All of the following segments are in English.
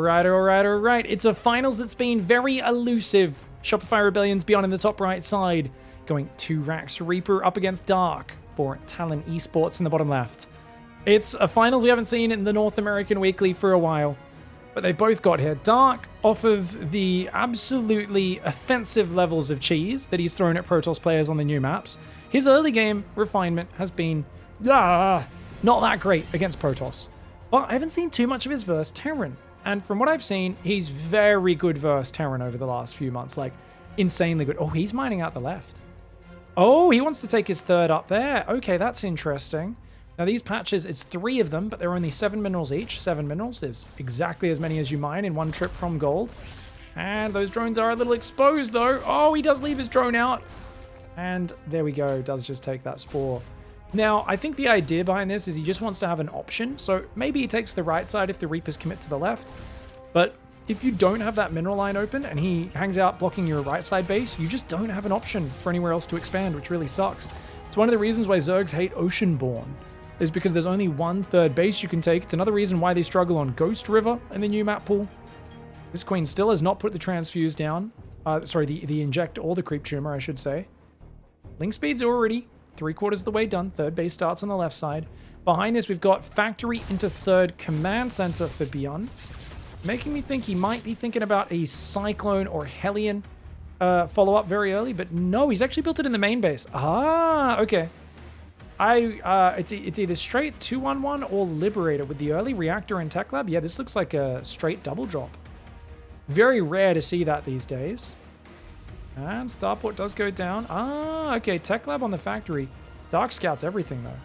Alright. It's a finals that's been very elusive. Shopify Rebellion's BYUN in the top right side. Going 2 racks Reaper up against Dark for Talon Esports in the bottom left. It's a finals we haven't seen in the North American Weekly for a while. But they both got here. Dark, off of the absolutely offensive levels of cheese that he's thrown at Protoss players on the new maps, his early game refinement has been not that great against Protoss. But I haven't seen too much of his verse Terran. And from what I've seen, he's very good verse Terran over the last few months. Like, insanely good. Oh, he's mining out the left. Oh, he wants to take his third up there. Okay, that's interesting. Now, these patches, it's 3 of them, but they're only 7 minerals each. 7 minerals is exactly as many as you mine in one trip from gold. And those drones are a little exposed, though. Oh, he does leave his drone out. And there we go. Does just take that spore. Now, I think the idea behind this is he just wants to have an option. So maybe he takes the right side if the Reapers commit to the left. But if you don't have that mineral line open and he hangs out blocking your right side base, you just don't have an option for anywhere else to expand, which really sucks. It's one of the reasons why Zergs hate Oceanborn, is because there's only 1 third base you can take. It's another reason why they struggle on Ghost River in the new map pool. This queen still has not put the transfuse down. The inject or the creep tumor, I should say. Link speed's already 3/4 of the way done. Third base starts on the left side. Behind this, we've got factory into third command center for BYUN, making me think he might be thinking about a Cyclone or Hellion follow-up very early, but no, he's actually built it in the main base. Ah, okay. It's either straight 2-1-1 or Liberator with the early reactor and tech lab. Yeah, this looks like a straight double drop. Very rare to see that these days. And Starport does go down. Ah, okay, tech lab on the factory. Dark scouts everything though.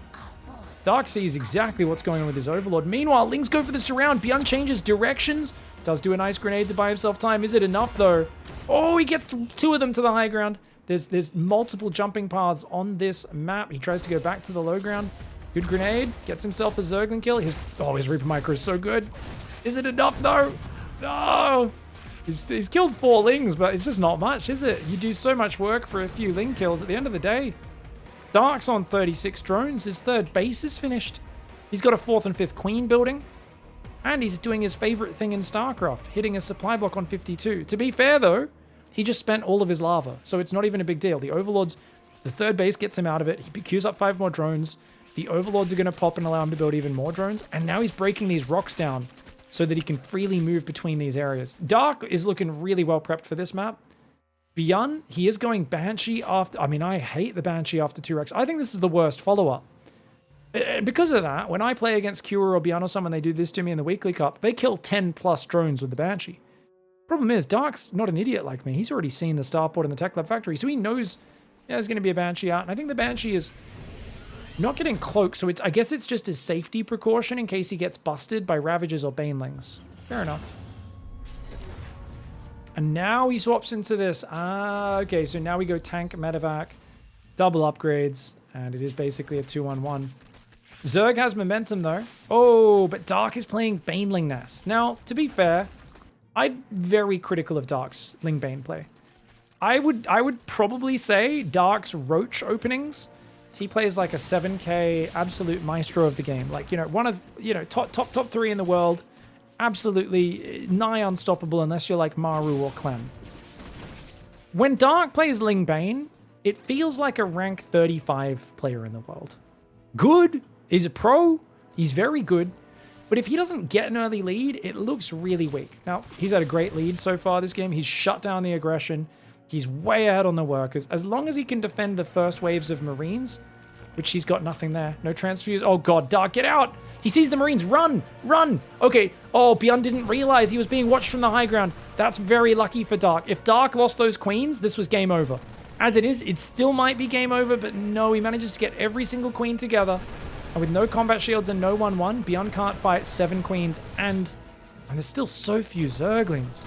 Dark sees exactly what's going on with his Overlord. Meanwhile, Lings go for the surround. BYUN changes directions. Does do a nice grenade to buy himself time. Is it enough though? Oh, he gets 2 of them to the high ground. There's multiple jumping paths on this map. He tries to go back to the low ground. Good grenade. Gets himself a Zergling kill. His Reaper Micro is so good. Is it enough though? No! He's killed 4 Lings, but it's just not much, is it? You do so much work for a few Ling kills at the end of the day. Dark's on 36 drones. His third base is finished. He's got a 4th and 5th Queen building. And he's doing his favorite thing in StarCraft, hitting a supply block on 52. To be fair though, he just spent all of his lava, so it's not even a big deal. The Overlords, the third base gets him out of it. He queues up 5 more drones. The Overlords are going to pop and allow him to build even more drones. And now he's breaking these rocks down so that he can freely move between these areas. Dark is looking really well prepped for this map. BYUN, he is going Banshee after... I mean, I hate the Banshee after 2 wrecks. I think this is the worst follow-up. And because of that, when I play against Cure or BYUN or someone, they do this to me in the Weekly Cup, they kill 10 plus drones with the Banshee. Problem is, Dark's not an idiot like me. He's already seen the Starport and the Tech Lab factory, so he knows there's going to be a Banshee out. And I think the Banshee is not getting cloaked, so I guess it's just a safety precaution in case he gets busted by Ravagers or Banelings. Fair enough. And now he swaps into this. Ah, okay, so now we go tank, medevac, double upgrades, and it is basically a 2-on-1. Zerg has momentum though. Oh, but Dark is playing Baneling Nest. Now, to be fair, I'm very critical of Dark's Ling Bane play. I would probably say Dark's Roach openings, he plays like a 7k absolute maestro of the game. Like, one of, top 3 in the world. Absolutely nigh unstoppable unless you're like Maru or Clem. When Dark plays Ling Bane, it feels like a rank 35 player in the world. Good. He's a pro. He's very good. But if he doesn't get an early lead, it looks really weak. Now, he's had a great lead so far this game. He's shut down the aggression. He's way ahead on the workers. As long as he can defend the first waves of Marines, which he's got nothing there. No transfuse. Oh god, Dark, get out! He sees the Marines. Run! Run! Okay. Oh, BYUN didn't realize he was being watched from the high ground. That's very lucky for Dark. If Dark lost those queens, this was game over. As it is, it still might be game over, but no, he manages to get every single queen together. And with no combat shields and no 1-1, BYUN can't fight 7 queens, and there's still so few Zerglings.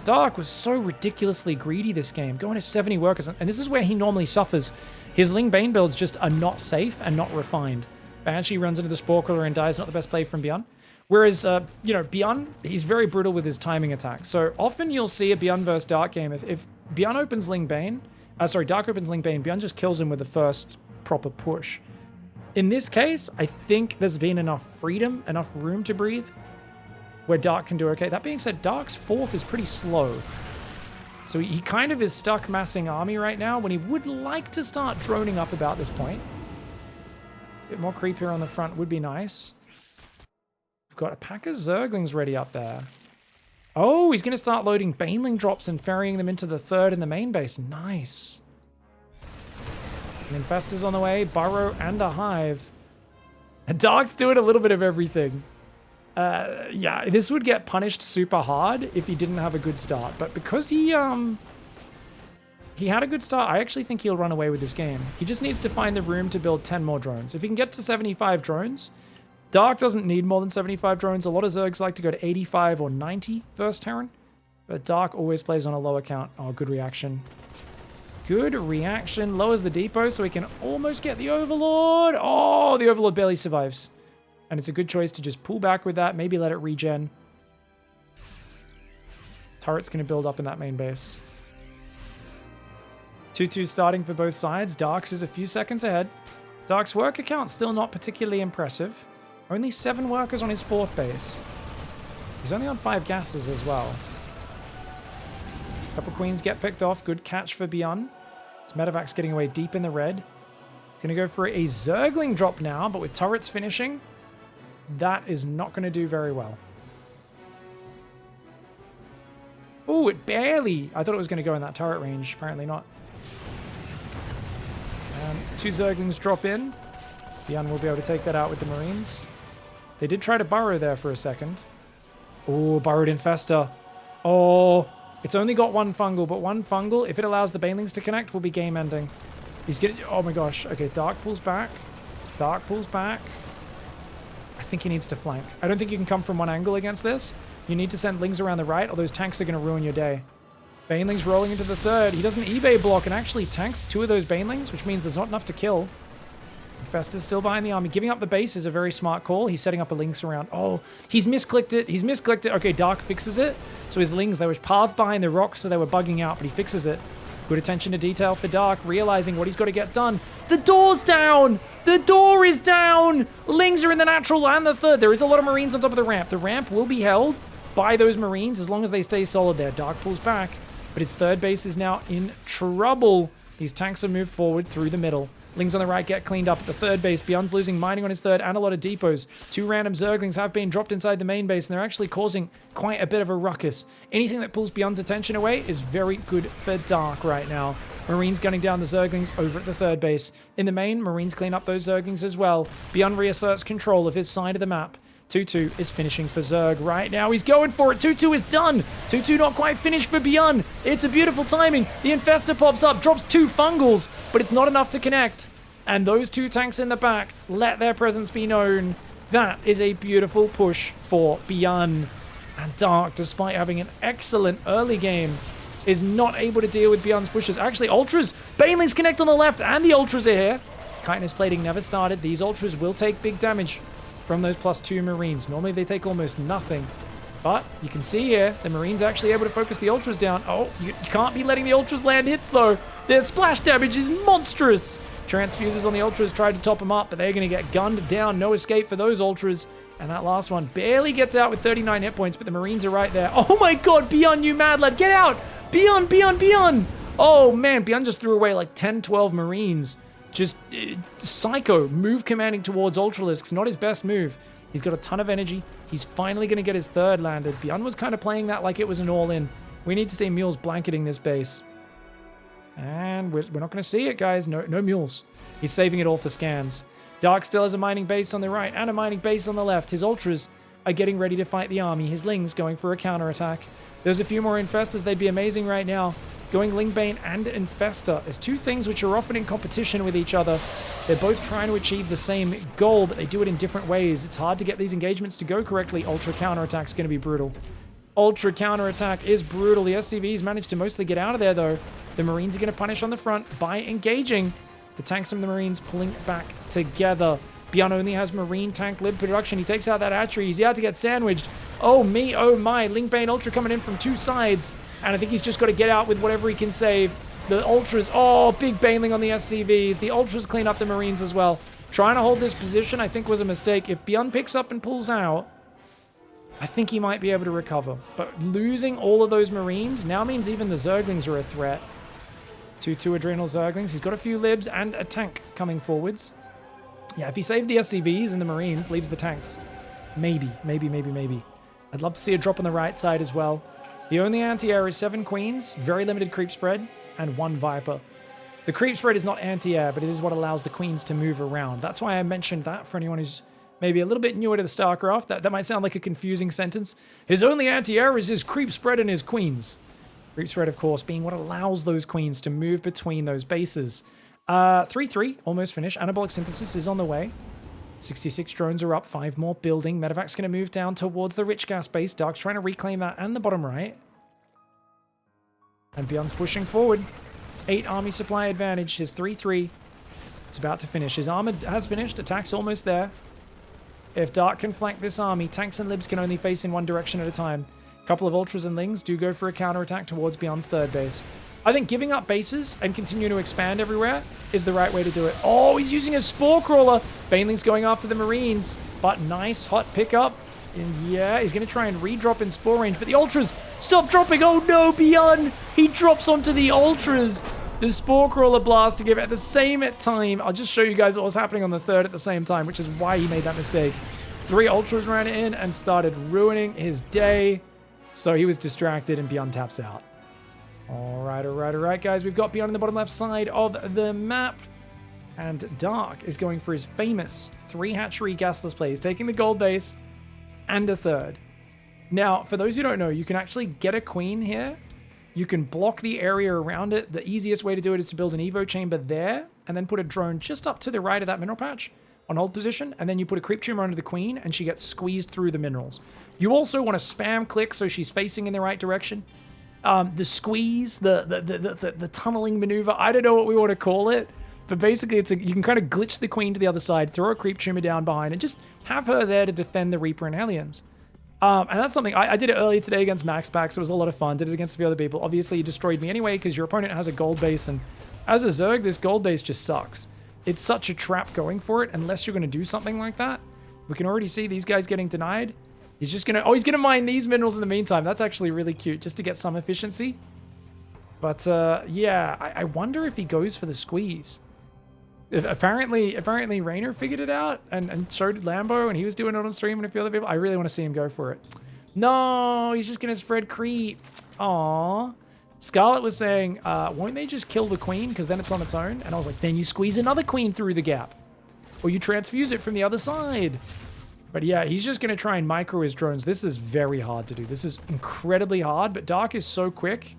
Dark was so ridiculously greedy this game, going to 70 workers, and this is where he normally suffers. His Ling Bane builds just are not safe and not refined. Banshee runs into the Spore Crawler and dies, not the best play from BYUN. Whereas, BYUN, he's very brutal with his timing attack. So often you'll see a BYUN versus Dark game. If BYUN opens Ling Bane, Dark opens Ling Bane, BYUN just kills him with the first proper push. In this case, I think there's been enough freedom, enough room to breathe. where Dark can do okay. That being said, Dark's 4th is pretty slow. So he kind of is stuck massing army right now when he would like to start droning up about this point. A bit more creep here on the front would be nice. We've got a pack of Zerglings ready up there. Oh, he's going to start loading Baneling drops and ferrying them into the 3rd in the main base. Nice. An Infestor's on the way, Burrow, and a Hive. And Dark's doing a little bit of everything. Yeah, this would get punished super hard if he didn't have a good start. But because he had a good start, I actually think he'll run away with this game. He just needs to find the room to build 10 more drones. If he can get to 75 drones, Dark doesn't need more than 75 drones. A lot of Zergs like to go to 85 or 90 versus Terran. But Dark always plays on a lower count. Oh, good reaction. Good reaction. Lowers the depot so he can almost get the Overlord. Oh, the Overlord barely survives. And it's a good choice to just pull back with that. Maybe let it regen. Turret's going to build up in that main base. 2-2 starting for both sides. Dark's is a few seconds ahead. Dark's worker count still not particularly impressive. Only 7 workers on his 4th base. He's only on 5 gases as well. Couple queens get picked off. Good catch for BYUN. It's Medevac's getting away deep in the red. Going to go for a Zergling drop now, but with turrets finishing, that is not going to do very well. Ooh, it barely. I thought it was going to go in that turret range. Apparently not. 2 Zerglings drop in. BYUN will be able to take that out with the Marines. They did try to burrow there for a second. Oh, burrowed Infestor. Oh, it's only got 1 fungal, but 1 fungal, if it allows the Banelings to connect, will be game ending. He's getting... Oh my gosh. Okay, Dark pulls back. Dark pulls back. I think he needs to flank. I don't think you can come from one angle against this. You need to send Lings around the right, or those tanks are going to ruin your day. Banelings rolling into the 3rd. He does an eBay block and actually tanks 2 of those Banelings, which means there's not enough to kill. Infestor's still behind the army. Giving up the base is a very smart call. He's setting up a Lings around. Oh, he's misclicked it. He's misclicked it. Okay, Dark fixes it. So his Lings, they were pathed behind the rocks, so they were bugging out, but he fixes it. Good attention to detail for Dark, realizing what he's got to get done. The door's down! The door is down! Lings are in the natural and the 3rd. There is a lot of Marines on top of the ramp. The ramp will be held by those Marines as long as they stay solid there. Dark pulls back, but his 3rd base is now in trouble. These tanks have moved forward through the middle. Lings on the right get cleaned up at the 3rd base. BYUN's losing mining on his 3rd and a lot of depots. 2 random Zerglings have been dropped inside the main base, and they're actually causing quite a bit of a ruckus. Anything that pulls BYUN's attention away is very good for Dark right now. Marines gunning down the Zerglings over at the 3rd base. In the main, Marines clean up those Zerglings as well. BYUN reasserts control of his side of the map. 2-2 is finishing for Zerg right now. He's going for it. 2-2 is done. 2-2 not quite finished for BYUN. It's a beautiful timing. The Infestor pops up, drops 2 fungals, but it's not enough to connect. And those 2 tanks in the back let their presence be known. That is a beautiful push for BYUN. And Dark, despite having an excellent early game, is not able to deal with BYUN's pushes. Actually, Ultras, Banelings connect on the left, and the Ultras are here. Chitinous plating never started. These Ultras will take big damage from those +2 Marines. Normally they take almost nothing. But you can see here, the Marines are actually able to focus the Ultras down. Oh, you can't be letting the Ultras land hits, though. Their splash damage is monstrous. Transfuses on the Ultras tried to top them up, but they're going to get gunned down. No escape for those Ultras. And that last one barely gets out with 39 hit points, but the Marines are right there. Oh my god, BYUN, you mad lad. Get out! BYUN, BYUN, BYUN! Oh man, BYUN just threw away like 10, 12 Marines. Just psycho. Move commanding towards Ultralisks. Not his best move. He's got a ton of energy. He's finally going to get his 3rd landed. BYUN was kind of playing that like it was an all-in. We need to see mules blanketing this base. And we're not going to see it, guys. No mules. He's saving it all for scans. Dark still has a mining base on the right and a mining base on the left. His Ultras are getting ready to fight the army. His Lings going for a counterattack. There's a few more Infestors. They'd be amazing right now. Going Lingbane and Infestor. There's 2 things which are often in competition with each other. They're both trying to achieve the same goal, but they do it in different ways. It's hard to get these engagements to go correctly. Ultra counterattack's going to be brutal. Ultra counterattack is brutal. The SCVs managed to mostly get out of there, though. The Marines are going to punish on the front by engaging. The tanks and the Marines pulling back together. BYUN only has Marine tank lib production. He takes out that archery. He's out to get sandwiched. Oh me, oh my. Lingbane Ultra coming in from 2 sides. And I think he's just got to get out with whatever he can save. The Ultras, oh, big Baneling on the SCVs. The Ultras clean up the Marines as well. Trying to hold this position, I think, was a mistake. If BYUN picks up and pulls out, I think he might be able to recover. But losing all of those Marines now means even the Zerglings are a threat. 2 Adrenal Zerglings. He's got a few libs and a tank coming forwards. Yeah, if he saved the SCVs and the Marines, leaves the tanks. Maybe. I'd love to see a drop on the right side as well. The only anti-air is 7 Queens, very limited creep spread, and 1 Viper. The creep spread is not anti-air, but it is what allows the Queens to move around. That's why I mentioned that for anyone who's maybe a little bit newer to the StarCraft. That might sound like a confusing sentence. His only anti-air is his creep spread and his Queens. Creep spread, of course, being what allows those Queens to move between those bases. 3-3, almost finished. Anabolic Synthesis is on the way. 66 drones are up, 5 more building. Medevac's going to move down towards the rich gas base. Dark's trying to reclaim that and the bottom right. And BYUN's pushing forward. 8 army supply advantage. His 3-3. It's about to finish. His armor has finished. Attack's almost there. If Dark can flank this army, tanks and libs can only face in one direction at a time. A couple of Ultras and Lings do go for a counterattack towards BYUN's third base. I think giving up bases and continue to expand everywhere is the right way to do it. Oh, he's using a Spore Crawler. Baneling's going after the Marines, but nice hot pickup. And yeah, he's going to try and redrop in Spore range, but the Ultras stop dropping. Oh no, BYUN! He drops onto the Ultras. The Spore Crawler blast to give at the same time. I'll just show you guys what was happening on the third at the same time, which is why he made that mistake. 3 Ultras ran in and started ruining his day. So he was distracted and BYUN taps out. All right, guys. We've got BYUN on the bottom left side of the map. And Dark is going for his famous 3 hatchery gasless play. He's taking the gold base and a third. Now, for those who don't know, you can actually get a queen here. You can block the area around it. The easiest way to do it is to build an Evo chamber there and then put a drone just up to the right of that mineral patch on hold position. And then you put a creep tumor under the queen and she gets squeezed through the minerals. You also want to spam click so she's facing in the right direction. The squeeze, the tunneling maneuver, I don't know what we want to call it, but basically you can kind of glitch the queen to the other side, throw a creep tumor down behind, and just have her there to defend the Reaper and Hellions. And that's something, I did it earlier today against Max Packs. It was a lot of fun. Did it against a few other people. Obviously, you destroyed me anyway because your opponent has a gold base, and as a Zerg, this gold base just sucks. It's such a trap going for it unless you're going to do something like that. We can already see these guys getting denied. He's just going to... Oh, he's going to mine these minerals in the meantime. That's actually really cute, just to get some efficiency. But, yeah, I wonder if he goes for the squeeze. Apparently Rainer figured it out and showed Lambo, and he was doing it on stream and a few other people. I really want to see him go for it. No, he's just going to spread creep. Aww. Scarlet was saying, won't they just kill the queen because then it's on its own? And I was like, then you squeeze another queen through the gap. Or you transfuse it from the other side. But yeah, he's just going to try and micro his drones. This is very hard to do. This is incredibly hard, but Dark is so quick.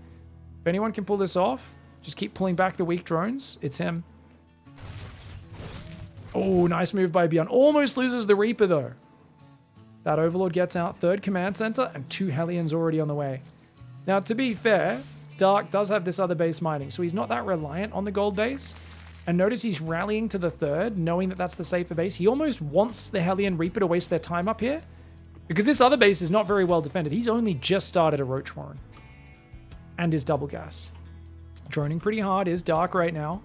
If anyone can pull this off, just keep pulling back the weak drones. It's him. Oh, nice move by BYUN. Almost loses the Reaper, though. That Overlord gets out. Third command center, and 2 Hellions already on the way. Now, to be fair, Dark does have this other base mining, so he's not that reliant on the gold base. And notice he's rallying to the third, knowing that that's the safer base. He almost wants the Hellion Reaper to waste their time up here, because this other base is not very well defended. He's only just started a Roach Warren. And his double gas. Droning pretty hard is Dark right now.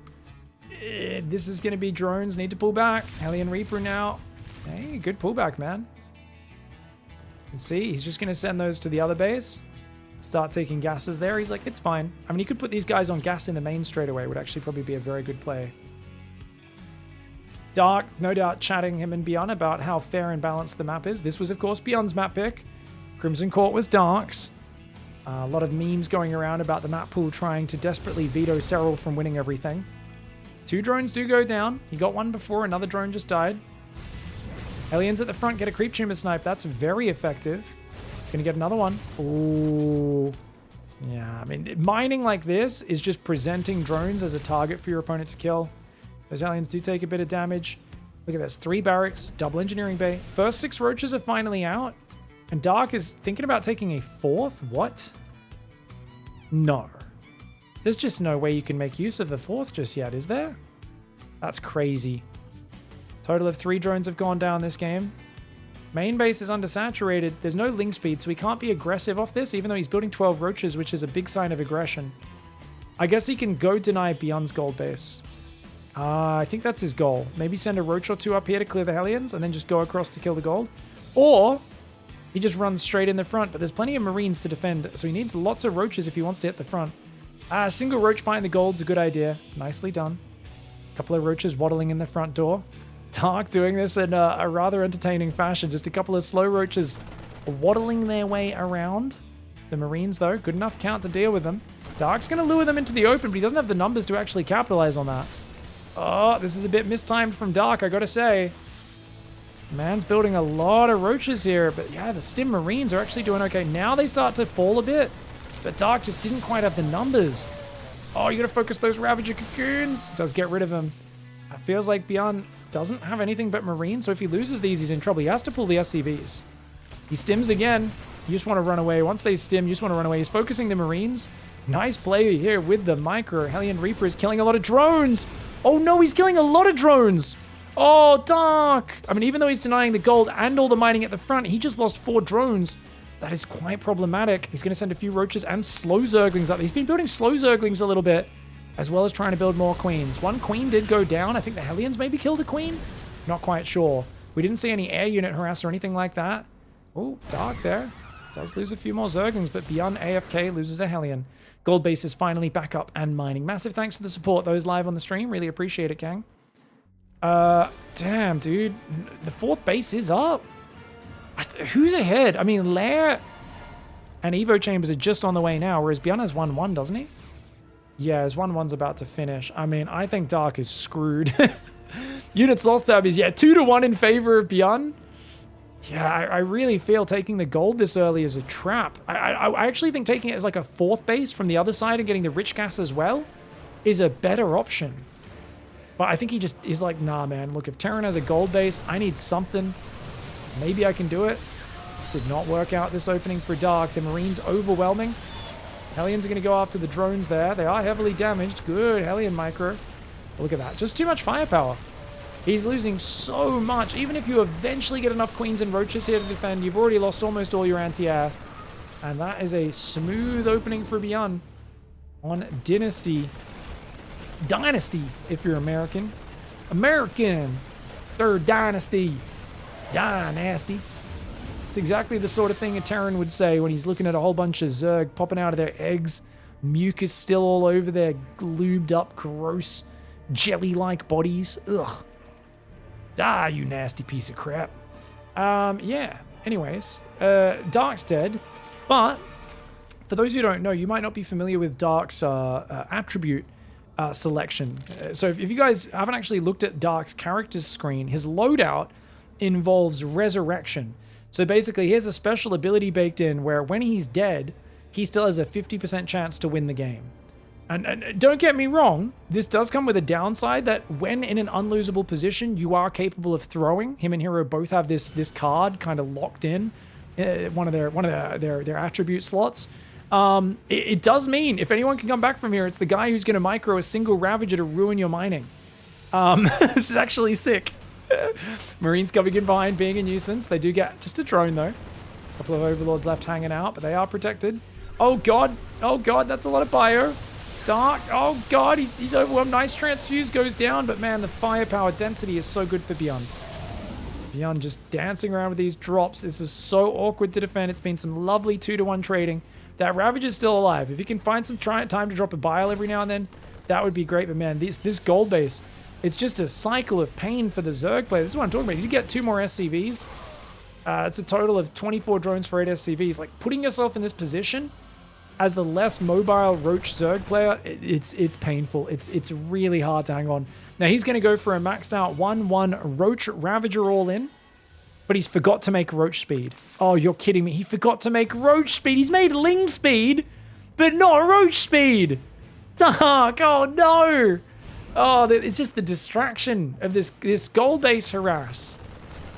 This is going to be drones. Need to pull back. Hellion Reaper now. Hey, good pullback, man. And see, he's just going to send those to the other base. Start taking gases there. He's like, it's fine. I mean, he could put these guys on gas in the main straight away. Would actually probably be a very good play. Dark, no doubt, chatting him and BYUN about how fair and balanced the map is. This was, of course, BYUN's map pick. Crimson Court was Dark's. A lot of memes going around about the map pool trying to desperately veto Serral from winning everything. 2 drones do go down. He got one before. Another drone just died. Hellions at the front get a creep tumor snipe. That's very effective. Gonna get another one. Ooh. Yeah, I mean, mining like this is just presenting drones as a target for your opponent to kill. Those Hellions do take a bit of damage. Look at this. 3 barracks, double engineering bay. First 6 roaches are finally out. And Dark is thinking about taking a 4th? What? No. There's just no way you can make use of the 4th just yet, is there? That's crazy. Total of 3 drones have gone down this game. Main base is undersaturated. There's no link speed, so he can't be aggressive off this, even though he's building 12 roaches, which is a big sign of aggression. I guess he can go deny BYUN's gold base. I think that's his goal. Maybe send a roach or 2 up here to clear the Hellions, and then just go across to kill the gold. Or He just runs straight in the front, but there's plenty of Marines to defend, so he needs lots of roaches if he wants to hit the front. Single roach behind the gold's a good idea. Nicely done. Couple of roaches waddling in the front door. Dark doing this in a rather entertaining fashion. Just a couple of slow roaches waddling their way around. The Marines, though, good enough count to deal with them. Dark's going to lure them into the open, but he doesn't have the numbers to actually capitalize on that. Oh, this is a bit mistimed from Dark, I gotta say. Man's building a lot of roaches here, but yeah, the Stim Marines are actually doing okay. Now they start to fall a bit, but Dark just didn't quite have the numbers. Oh, you gotta focus those Ravager Cocoons. Does get rid of them. It feels like BYUN doesn't have anything but Marines, so if he loses these, he's in trouble. He has to pull the SCVs. He stims again. You just want to run away. Once they stim, you just want to run away. He's focusing the Marines. Nice play here with the Micro. Hellion Reaper is killing a lot of drones. Oh no, he's killing a lot of drones. Oh, Dark. I mean, even though he's denying the gold and all the mining at the front, he just lost 4 drones. That is quite problematic. He's going to send a few roaches and slow zerglings up. He's been building slow zerglings a little bit, as well as trying to build more queens. One queen did go down. I think the Hellions maybe killed a queen. Not quite sure. We didn't see any air unit harass or anything like that. Oh, Dark there. Does lose a few more zerglings, but BYUN AFK loses a Hellion. Gold base is finally back up and mining. Massive thanks for the support, those live on the stream. Really appreciate it, gang. Damn, dude. The 4th base is up. Who's ahead? I mean, Lair and Evo Chambers are just on the way now, whereas BYUN has 1-1, doesn't he? Yeah, his 1-1's about to finish. I mean, I think Dark is screwed. Units lost tab is, yeah, 2-1 in favor of BYUN. Yeah, I really feel taking the gold this early is a trap. I actually think taking it as like a 4th base from the other side and getting the rich gas as well is a better option. But I think he just is like, nah, man. Look, if Terran has a gold base, I need something. Maybe I can do it. This did not work out this opening for Dark. The Marines overwhelming. Hellions are going to go after the drones there. They are heavily damaged. Good Hellion Micro. Look at that. Just too much firepower. He's losing so much. Even if you eventually get enough queens and roaches here to defend, you've already lost almost all your anti-air. And that is a smooth opening for BYUN on Dynasty. Dynasty, if you're American. American. 3rd Dynasty. Dynasty. It's exactly the sort of thing a Terran would say when he's looking at a whole bunch of Zerg popping out of their eggs. Mucus still all over their lubed up, gross, jelly-like bodies. Ugh. Ah, you nasty piece of crap. Yeah. Anyways, Dark's dead. But, for those who don't know, you might not be familiar with Dark's attribute selection. So if you guys haven't actually looked at Dark's character's screen, his loadout involves resurrection. So basically, he has a special ability baked in where when he's dead, he still has a 50% chance to win the game. And don't get me wrong, this does come with a downside that when in an unlosable position, you are capable of throwing. Him and Hero both have this card kind of locked in, one of their attribute slots. It does mean if anyone can come back from here, it's the guy who's going to micro a single Ravager to ruin your mining. This is actually sick. Marines coming in behind being a nuisance. They do get just a drone though. A couple of Overlords left hanging out, but they are protected. Oh god, that's a lot of bio. Dark, oh god, he's overwhelmed. Nice transfuse goes down, but man, the firepower density is so good for BYUN. BYUN just dancing around with these drops. This is so awkward to defend. It's been some lovely 2-1 trading. That Ravager's still alive. If you can find some time to drop a bile every now and then, that would be great. But man, this gold base, it's just a cycle of pain for the Zerg player. This is what I'm talking about. You get 2 more SCVs. It's a total of 24 drones for 8 SCVs. Like, putting yourself in this position as the less mobile Roach Zerg player, it's painful. It's really hard to hang on. Now, he's going to go for a maxed out 1-1 Roach Ravager all in, but he's forgot to make Roach speed. Oh, you're kidding me. He forgot to make Roach speed. He's made Ling speed, but not Roach speed. Dark, oh no. Oh, it's just the distraction of this gold base harass.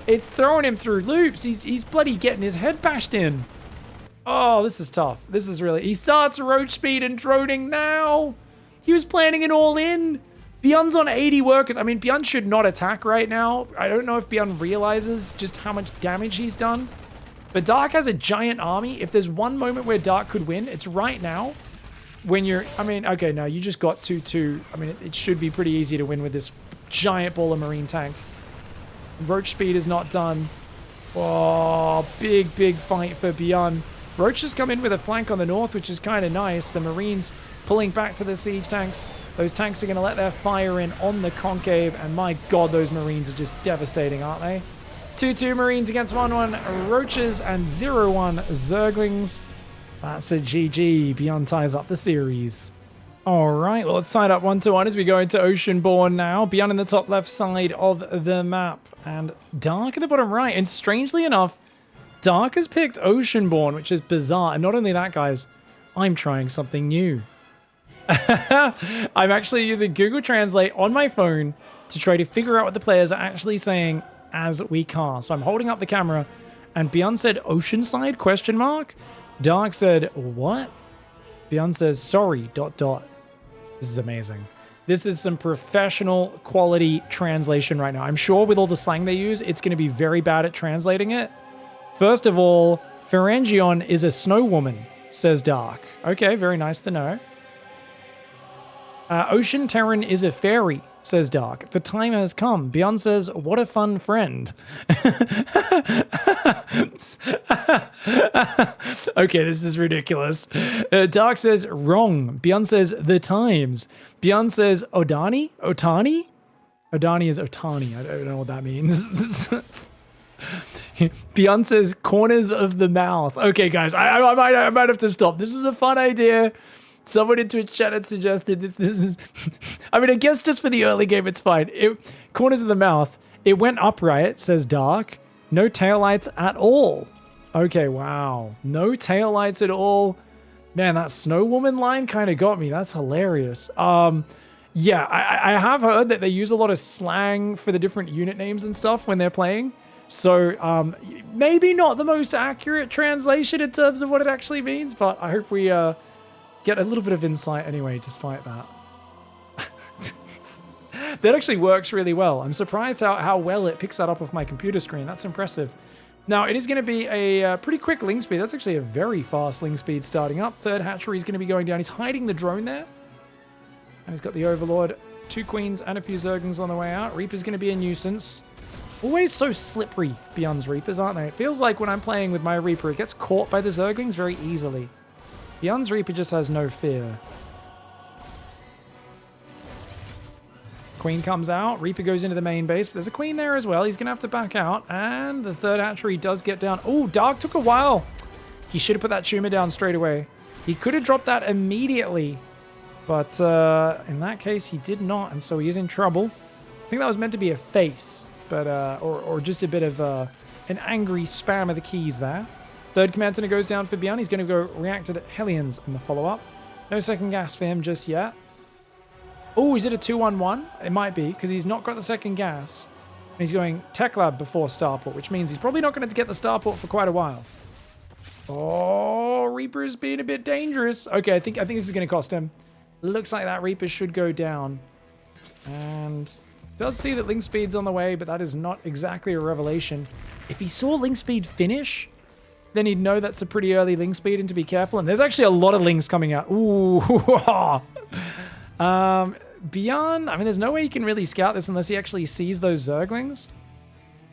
It's throwing him through loops. He's bloody getting his head bashed in. Oh, this is tough. This is really... He starts Roach speed and droning now. He was planning it all in. BYUN's on 80 workers. I mean, BYUN should not attack right now. I don't know if BYUN realizes just how much damage he's done. But Dark has a giant army. If there's one moment where Dark could win, it's right now. When you're... I mean, okay, no, you just got 2-2. I mean, it should be pretty easy to win with this giant ball of Marine tank. Roach speed is not done. Oh, big fight for BYUN. Roaches come in with a flank on the north, which is kind of nice. The Marines pulling back to the siege tanks. Those tanks are going to let their fire in on the concave, and my god, those Marines are just devastating, aren't they? 2-2 Marines against 1-1 Roaches and 0-1 Zerglings. That's a GG. BYUN ties up the series. All right, well, let's tie it up 1-1 as we go into Oceanborn now. BYUN in the top left side of the map, and Dark at the bottom right. And strangely enough, Dark has picked Oceanborn, which is bizarre. And not only that, guys, I'm trying something new. I'm actually using Google Translate on my phone to try to figure out what the players are actually saying as we cast. So I'm holding up the camera, and BYUN said Oceanside, question mark. Dark said, what? BYUN says, sorry, ... This is amazing. This is some professional quality translation right now. I'm sure with all the slang they use, it's going to be very bad at translating it. First of all, Pharangion is a snow woman, says Dark. Okay, very nice to know. Ocean Terran is a fairy, says Dark. The time has come. BYUN says, what a fun friend. Okay, this is ridiculous. Dark says, wrong. BYUN says, the times. BYUN says, Odani? Otani? Odani is Otani. I don't know what that means. BYUN says, corners of the mouth. Okay, guys, I might have to stop. This is a fun idea. Someone in Twitch chat had suggested this is... I mean, I guess just for the early game, it's fine. Corners of the mouth. It went upright, says Dark. No taillights at all. Okay, wow. No taillights at all. Man, that Snow Woman line kind of got me. That's hilarious. Yeah, I have heard that they use a lot of slang for the different unit names and stuff when they're playing. So, maybe not the most accurate translation in terms of what it actually means, but I hope we... get a little bit of insight anyway, despite that. That actually works really well. I'm surprised how well it picks that up off my computer screen. That's impressive. Now, it is going to be a pretty quick link speed. That's actually a very fast link speed starting up. Third hatchery is going to be going down. He's hiding the drone there. And he's got the Overlord, 2 Queens, and a few Zerglings on the way out. Reaper's going to be a nuisance. Always so slippery, BYUN's Reapers, aren't they? It feels like when I'm playing with my Reaper, it gets caught by the Zerglings very easily. BYUN's Reaper just has no fear. Queen comes out. Reaper goes into the main base, but there's a Queen there as well. He's going to have to back out, and the third hatchery does get down. Oh, Dark took a while. He should have put that tumor down straight away. He could have dropped that immediately, but in that case, he did not, and so he is in trouble. I think that was meant to be a face, but or just a bit of an angry spam of the keys there. Third command center goes down for BYUN. He's going to go react to Hellions in the follow-up. No second gas for him just yet. Oh, is it a 2-1-1? It might be, because he's not got the second gas. And he's going Tech Lab before Starport, which means he's probably not going to get the Starport for quite a while. Oh, Reaper's being a bit dangerous. Okay, I think this is going to cost him. Looks like that Reaper should go down. And does see that link speed's on the way, but that is not exactly a revelation. If he saw link speed finish, then he'd know that's a pretty early link speed and to be careful. And there's actually a lot of links coming out. Ooh. BYUN, I mean, there's no way you can really scout this unless he actually sees those Zerglings.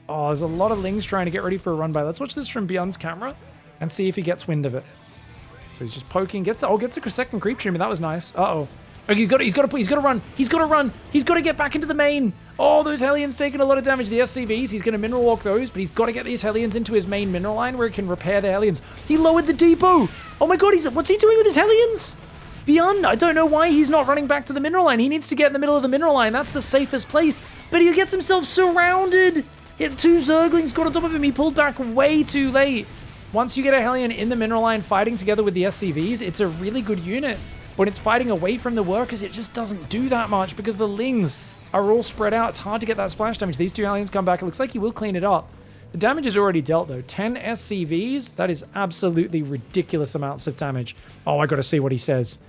Oh, there's a lot of links trying to get ready for a run by. Let's watch this from BYUN's camera and see if he gets wind of it. So he's just poking, gets a second creep tumor. That was nice. Uh-oh. Oh, he's got to run. He's got to get back into the main. Oh, those Hellions taking a lot of damage. The SCVs, he's going to mineral walk those, but he's got to get these Hellions into his main mineral line where he can repair the Hellions. He lowered the depot. Oh my god, what's he doing with his Hellions? BYUN, I don't know why he's not running back to the mineral line. He needs to get in the middle of the mineral line. That's the safest place. But he gets himself surrounded. He had 2 Zerglings got on top of him. He pulled back way too late. Once you get a Hellion in the mineral line fighting together with the SCVs, it's a really good unit. When it's fighting away from the workers, it just doesn't do that much because the Lings are all spread out. It's hard to get that splash damage. These 2 Hellions come back. It looks like he will clean it up. The damage is already dealt, though. 10 SCVs. That is absolutely ridiculous amounts of damage. Oh, I got to see what he says.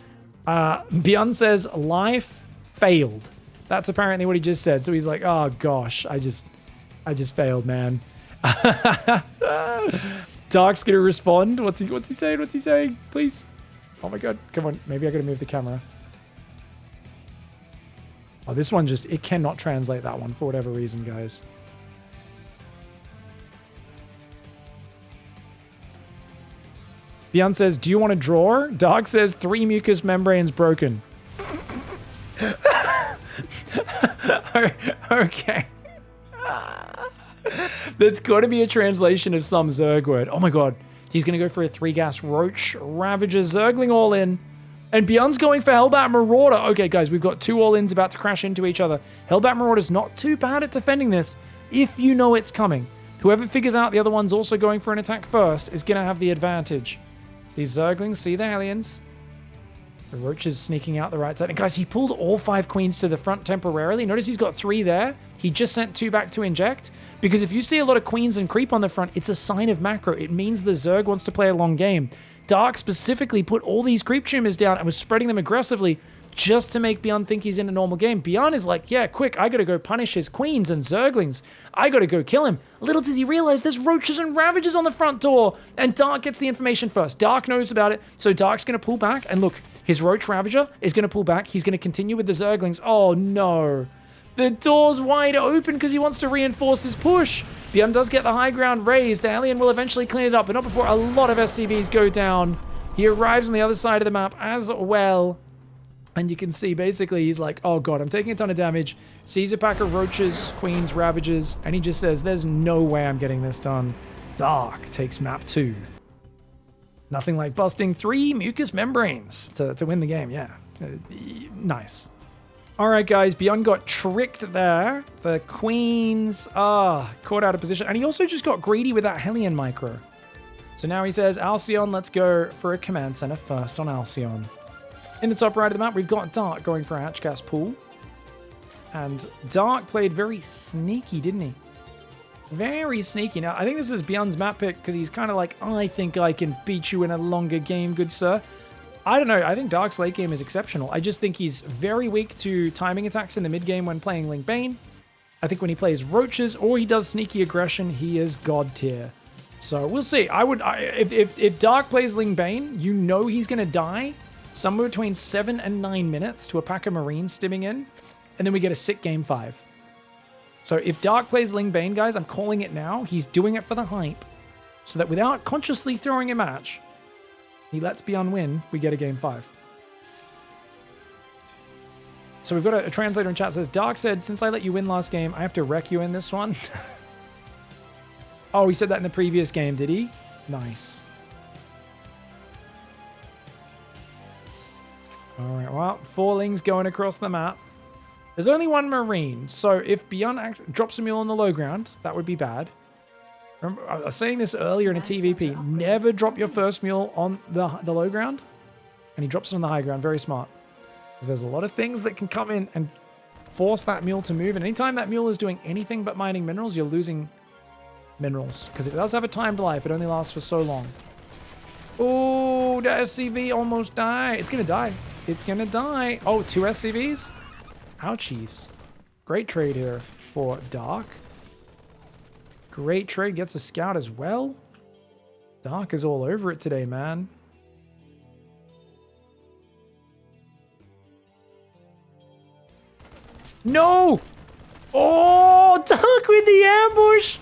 BYUN says, life failed. That's apparently what he just said. So he's like, oh, gosh, I just failed, man. Dark's going to respond. What's he saying? What's he saying? Please. Oh my god, come on. Maybe I gotta move the camera. Oh, this one it cannot translate that one for whatever reason, guys. BYUN says, do you want to draw? Dark says, 3 mucus membranes broken. Okay. That's got to be a translation of some Zerg word. Oh my god. He's going to go for a 3-gas Roach Ravager Zergling all in. And BYUN's going for Hellbat Marauder. Okay, guys, we've got 2 all-ins about to crash into each other. Hellbat Marauder's not too bad at defending this if you know it's coming. Whoever figures out the other one's also going for an attack first is going to have the advantage. These Zerglings see the aliens. The Roach is sneaking out the right side. And guys, he pulled all 5 queens to the front temporarily. Notice he's got 3 there. He just sent 2 back to inject. Because if you see a lot of queens and creep on the front, it's a sign of macro. It means the Zerg wants to play a long game. Dark specifically put all these creep tumors down and was spreading them aggressively just to make BYUN think he's in a normal game. BYUN is like, yeah, quick, I gotta go punish his queens and Zerglings. I gotta go kill him. Little does he realize there's Roaches and Ravagers on the front door. And Dark gets the information first. Dark knows about it, so Dark's gonna pull back. And look, his Roach Ravager is gonna pull back. He's gonna continue with the Zerglings. Oh no. The door's wide open because he wants to reinforce his push. BYUN does get the high ground raised. The alien will eventually clean it up, but not before a lot of SCVs go down. He arrives on the other side of the map as well. And you can see, basically, he's like, oh god, I'm taking a ton of damage. Sees a pack of Roaches, Queens, Ravagers, and he just says, there's no way I'm getting this done. Dark takes map 2. Nothing like busting 3 mucus membranes to win the game, yeah. Nice. Alright guys, BYUN got tricked there. The Queens, caught out of position. And he also just got greedy with that Hellion micro. So now he says, Alcyon, let's go for a command center first on Alcyon. In the top right of the map, we've got Dark going for a Hatchcast pool. And Dark played very sneaky, didn't he? Very sneaky. Now, I think this is BYUN's map pick because he's kind of like, I think I can beat you in a longer game, good sir. I don't know. I think Dark's late game is exceptional. I just think he's very weak to timing attacks in the mid game when playing Ling Bane. I think when he plays Roaches or he does sneaky aggression, he is god tier. So we'll see. If Dark plays Ling Bane, you know he's going to die somewhere between 7 and 9 minutes to a pack of Marines stimming in, and then we get a sick game 5. So if Dark plays Ling Bane, guys, I'm calling it now. He's doing it for the hype, so that without consciously throwing a match, he lets BYUN win, we get a game 5. So we've got a translator in chat that says, Dark said, since I let you win last game, I have to wreck you in this one. Oh, he said that in the previous game, did he? Nice. Alright, well, 4 Lings going across the map. There's only 1 Marine, so if BYUN drops a mule on the low ground, that would be bad. Remember, I was saying this earlier in a TVP. Never drop your first mule on the low ground. And he drops it on the high ground. Very smart. Because there's a lot of things that can come in and force that mule to move. And anytime that mule is doing anything but mining minerals, you're losing minerals. Because it does have a timed life. It only lasts for so long. Oh, the SCV almost died. It's going to die. It's going to die. Oh, 2 SCVs? Ouchies. Great trade here for Dark. Great trade. Gets a scout as well. Dark is all over it today, man. No! Oh, Dark with the ambush!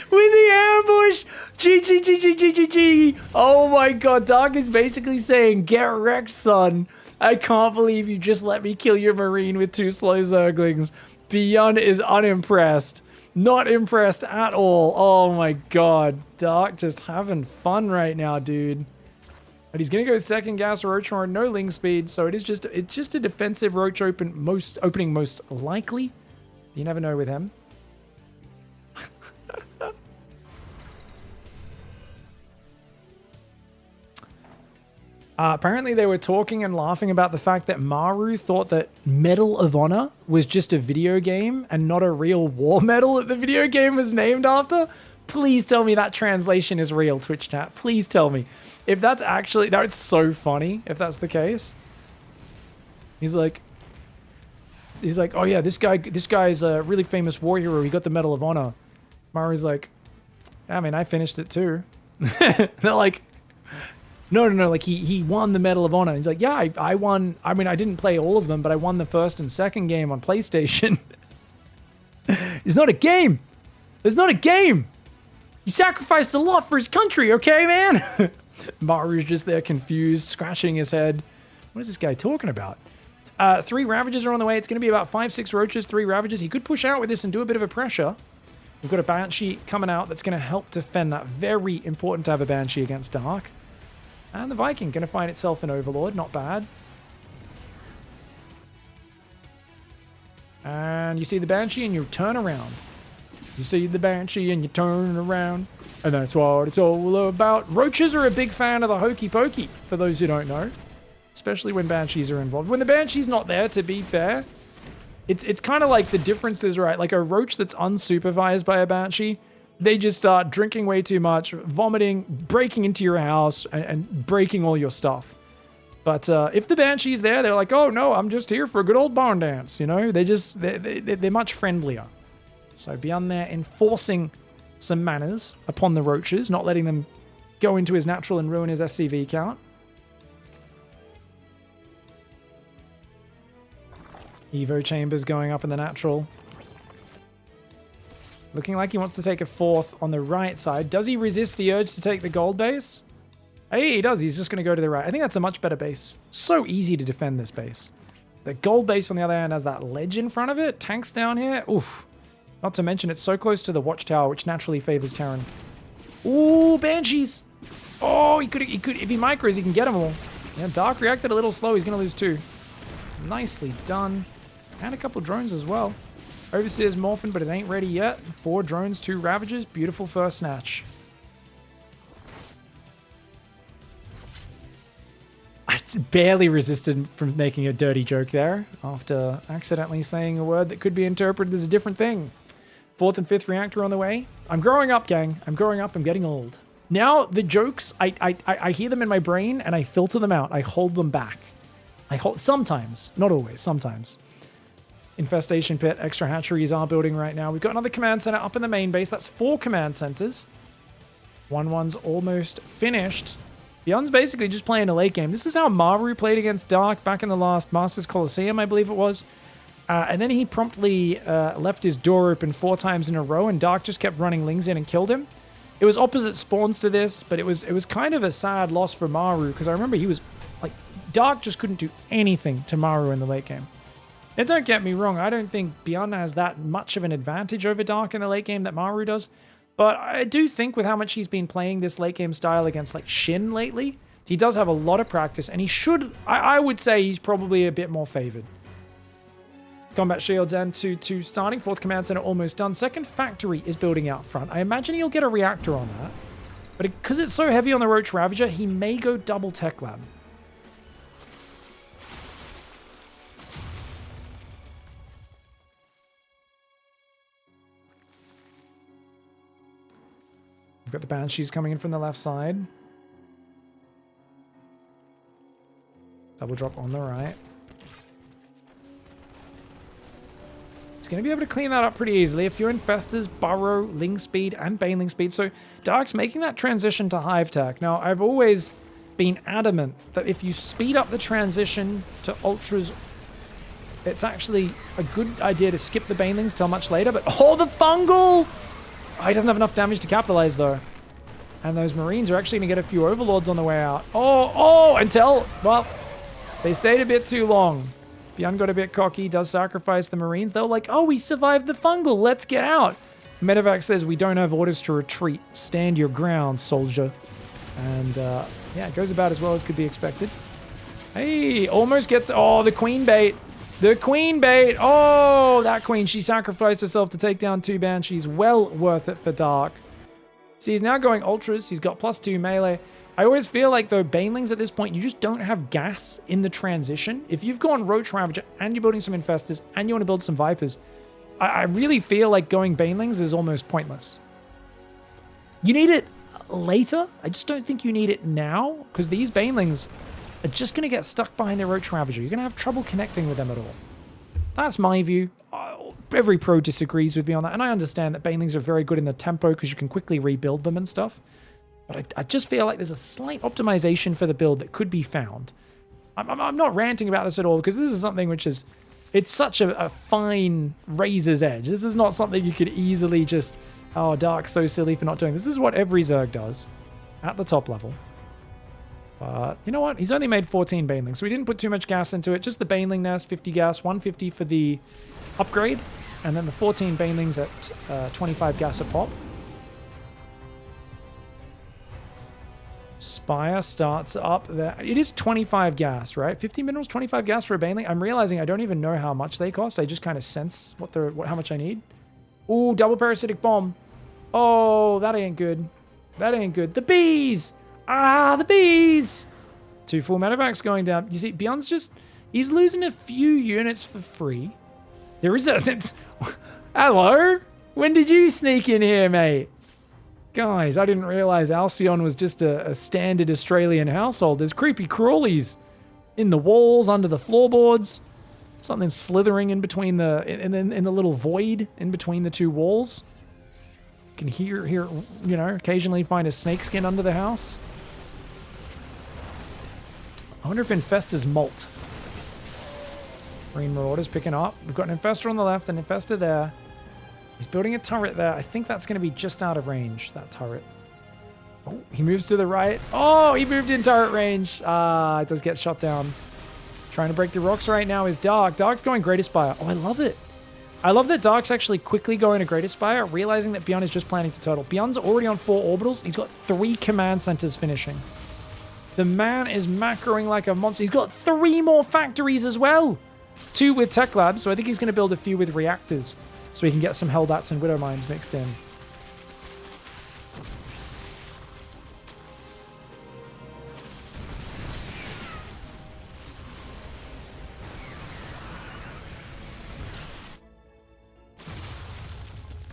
With the ambush! GG. Oh my god, Dark is basically saying, get wrecked, son. I can't believe you just let me kill your Marine with 2 slow Zerglings. BYUN is unimpressed. Not impressed at all. Oh my god. Dark just having fun right now, dude. But he's gonna go second gas Roach or no Ling speed, so it's just a defensive Roach opening most likely. You never know with him. Apparently they were talking and laughing about the fact that Maru thought that Medal of Honor was just a video game and not a real war medal that the video game was named after. Please tell me that translation is real, Twitch chat. Please tell me. If that's actually... No, it's so funny if that's the case. He's like, oh yeah, this guy's a really famous war hero. He got the Medal of Honor. Maru's like, I mean, I finished it too. They're like... No, like he won the Medal of Honor. He's like, yeah, I won. I mean, I didn't play all of them, but I won the first and second game on PlayStation. It's not a game. It's not a game. He sacrificed a lot for his country, okay, man? Maru's just there confused, scratching his head. What is this guy talking about? 3 Ravagers are on the way. It's going to be about 5-6 Roaches, 3 Ravagers. He could push out with this and do a bit of a pressure. We've got a Banshee coming out that's going to help defend that. Very important to have a Banshee against Dark. And the Viking going to find itself an Overlord. Not bad. And you see the Banshee and you turn around. You see the Banshee and you turn around. And that's what it's all about. Roaches are a big fan of the hokey pokey, for those who don't know. Especially when Banshees are involved. When the Banshee's not there, to be fair, it's kind of like the difference is, right? Like a Roach that's unsupervised by a Banshee, they just start drinking way too much, vomiting, breaking into your house, and breaking all your stuff. But if the Banshee's there, they're like, oh no, I'm just here for a good old barn dance, you know? They're much friendlier. So BYUN there enforcing some manners upon the Roaches, not letting them go into his natural and ruin his SCV count. Evo Chambers going up in the natural. Looking like he wants to take a 4th on the right side. Does he resist the urge to take the gold base? Hey, he does. He's just going to go to the right. I think that's a much better base. So easy to defend this base. The gold base, on the other hand, has that ledge in front of it. Tanks down here. Oof. Not to mention, it's so close to the watchtower, which naturally favors Terran. Ooh, Banshees. Oh, he could, if he micros, he can get them all. Yeah, Dark reacted a little slow. He's going to lose 2. Nicely done. And a couple drones as well. Overseer's morphing, but it ain't ready yet. 4 drones, 2 Ravagers. Beautiful first snatch. I barely resisted from making a dirty joke there after accidentally saying a word that could be interpreted as a different thing. 4th and 5th reactor on the way. I'm growing up, gang. I'm growing up. I'm getting old. Now, the jokes, I hear them in my brain and I filter them out. I hold them back. Sometimes. Not always. Sometimes. Infestation pit, extra hatcheries are building right now. We've got another command center up in the main base. That's 4 command centers. 1-1's almost finished. BYUN's basically just playing a late game. This is how Maru played against Dark back in the last Masters Coliseum, I believe it was. And then he promptly left his door open 4 times in a row, and Dark just kept running Lings in and killed him. It was opposite spawns to this, but it was kind of a sad loss for Maru, because I remember he was like, Dark just couldn't do anything to Maru in the late game. Now, don't get me wrong, I don't think BYUN has that much of an advantage over Dark in the late game that Maru does. But I do think with how much he's been playing this late game style against like Shin lately, he does have a lot of practice, and he should, I would say he's probably a bit more favored. Combat shields and 2-2 starting. 4th command center almost done. 2nd factory is building out front. I imagine he'll get a reactor on that. But because it's so heavy on the Roach Ravager, he may go double tech lab. We've got the Banshees coming in from the left side. Double drop on the right. It's going to be able to clean that up pretty easily. A few Infestors, Burrow, Ling Speed, and Baneling Speed. So Dark's making that transition to Hive Tech. Now, I've always been adamant that if you speed up the transition to Ultras, it's actually a good idea to skip the Banelings till much later. But, oh, the Fungal! Oh, he doesn't have enough damage to capitalize, though. And those Marines are actually going to get a few Overlords on the way out. Oh, until, well, they stayed a bit too long. BYUN got a bit cocky, does sacrifice the Marines. They're like, oh, we survived the Fungal, let's get out. Medevac says, we don't have orders to retreat. Stand your ground, soldier. And, yeah, it goes about as well as could be expected. Hey, almost gets, oh, the Queen bait. The Queen bait. Oh, that Queen. She sacrificed herself to take down 2 Banshees. Well worth it for Dark. See, he's now going Ultras. He's got +2 melee. I always feel like, though, Banelings at this point, you just don't have gas in the transition. If you've gone Roach Ravager and you're building some Infestors and you want to build some Vipers, I really feel like going Banelings is almost pointless. You need it later. I just don't think you need it now, because these Banelings are just going to get stuck behind their Roach Ravager. You're going to have trouble connecting with them at all. That's my view. Every pro disagrees with me on that, and I understand that Banelings are very good in the tempo because you can quickly rebuild them and stuff. But I just feel like there's a slight optimization for the build that could be found. I'm not ranting about this at all, because this is something which is, it's such a fine razor's edge. This is not something you could easily just, oh, Dark's so silly for not doing this. This is what every Zerg does at the top level. But you know what? He's only made 14 banelings, so we didn't put too much gas into it. Just the baneling nest, 50 gas, 150 for the upgrade, and then the 14 banelings at 25 gas a pop. Spire starts up there. It is 25 gas, right? 50 minerals, 25 gas for a baneling. I'm realizing I don't even know how much they cost. I just kind of sense how much I need. Ooh, double parasitic bomb. Oh, that ain't good. That ain't good. The bees! Ah, the bees! 2 full medevacs going down. You see, BYUN's just... He's losing a few units for free. There is a... Hello? When did you sneak in here, mate? Guys, I didn't realize Alcyon was just a standard Australian household. There's creepy crawlies in the walls, under the floorboards. Something slithering in between in the little void in between the 2 walls. You can hear, you know, occasionally find a snake skin under the house. I wonder if Infestor's molt. Green Marauder's picking up. We've got an Infestor on the left, an Infestor there. He's building a turret there. I think that's going to be just out of range, that turret. Oh, he moves to the right. Oh, he moved in turret range. Ah, it does get shot down. Trying to break the rocks right now is Dark. Dark's going Great Aspire. Oh, I love it. I love that Dark's actually quickly going to Great Aspire, realizing that BYUN is just planning to total. BYUN's already on 4 orbitals. He's got 3 command centers finishing. The man is macroing like a monster. He's got 3 more factories as well. 2 with tech labs, so I think he's going to build a few with reactors, so we can get some Hellbats and Widow Mines mixed in.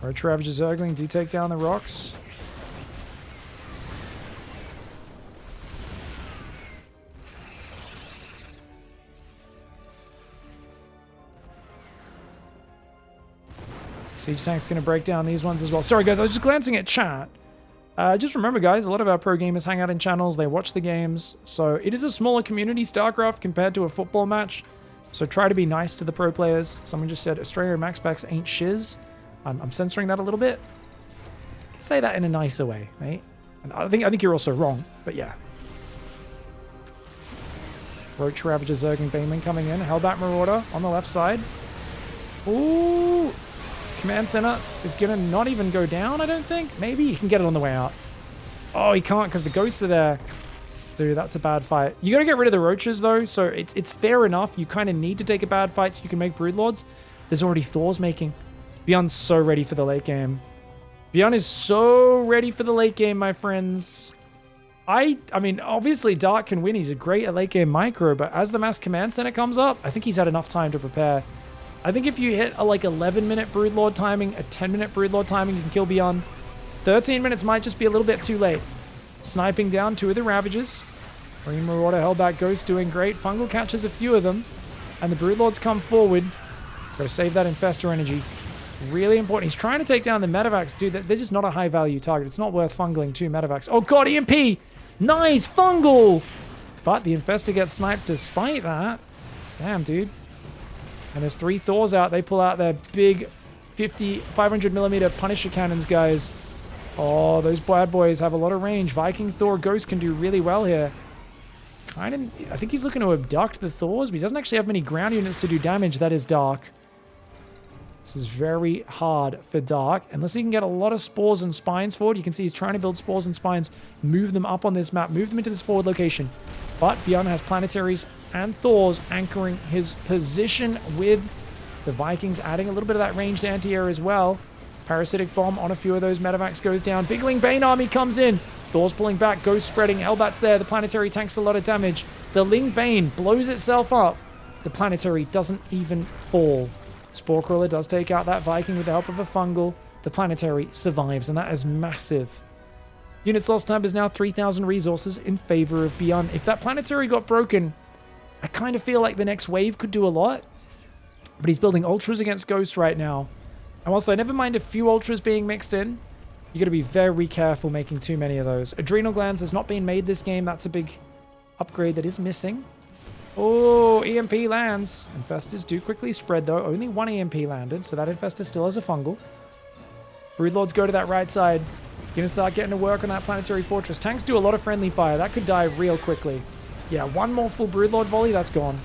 Roach Ravager Zergling do take down the rocks. Siege Tank's going to break down these ones as well. Sorry, guys, I was just glancing at chat. Just remember, guys, a lot of our pro gamers hang out in channels. They watch the games. So it is a smaller community, StarCraft, compared to a football match. So try to be nice to the pro players. Someone just said Australia max packs ain't shiz. I'm censoring that a little bit. I can say that in a nicer way, mate. And I think you're also wrong, but yeah. Roach Ravager Zergling Baneling coming in. Hellbat Marauder on the left side. Ooh! Command Center is going to not even go down, I don't think. Maybe he can get it on the way out. Oh, he can't because the ghosts are there. Dude, that's a bad fight. You got to get rid of the roaches, though, so it's fair enough. You kind of need to take a bad fight so you can make Broodlords. There's already Thor's making. BYUN's so ready for the late game. BYUN is so ready for the late game, my friends. I mean, obviously, Dark can win. He's a great at late game micro, but as the mass command center comes up, I think he's had enough time to prepare. I think if you hit a like 11-minute Broodlord timing, a 10-minute Broodlord timing, you can kill BYUN. 13 minutes might just be a little bit too late. Sniping down 2 of the Ravagers. Green Marauder, Hellbat Ghost doing great. Fungal catches a few of them. And the Broodlords come forward. Gotta save that Infestor energy. Really important. He's trying to take down the Medivacs. Dude, they're just not a high-value target. It's not worth fungling 2 Medivacs. Oh god, EMP! Nice! Fungal! But the Infestor gets sniped despite that. Damn, dude. And there's 3 Thors out. They pull out their big 500mm Punisher cannons, guys. Oh, those bad boys have a lot of range. Viking Thor Ghost can do really well here. I think he's looking to abduct the Thors, but he doesn't actually have many ground units to do damage. That is Dark. This is very hard for Dark. Unless he can get a lot of Spores and Spines forward. You can see he's trying to build Spores and Spines. Move them up on this map. Move them into this forward location. But BYUN has Planetaries and Thors anchoring his position with the Vikings adding a little bit of that ranged anti-air as well. Parasitic Bomb on a few of those Medivacs goes down. Big Ling Bane army comes in. Thor's pulling back. Ghost spreading. Hellbat's there. The Planetary tanks a lot of damage. The Ling Bane blows itself up. The Planetary doesn't even fall. Spore Crawler does take out that Viking with the help of a Fungal. The Planetary survives, and that is massive. Units lost time is now 3,000 resources in favor of BYUN. If that Planetary got broken, I kind of feel like the next wave could do a lot. But he's building Ultras against Ghost right now. And whilst I never mind a few Ultras being mixed in, you got to be very careful making too many of those. Adrenal Glands has not been made this game. That's a big upgrade that is missing. Oh, EMP lands. Infestors do quickly spread, though. Only 1 EMP landed, so that Infestor still has a Fungal. Broodlords go to that right side. Gonna start getting to work on that planetary fortress. Tanks do a lot of friendly fire. That could die real quickly. Yeah, one more full Broodlord volley, that's gone.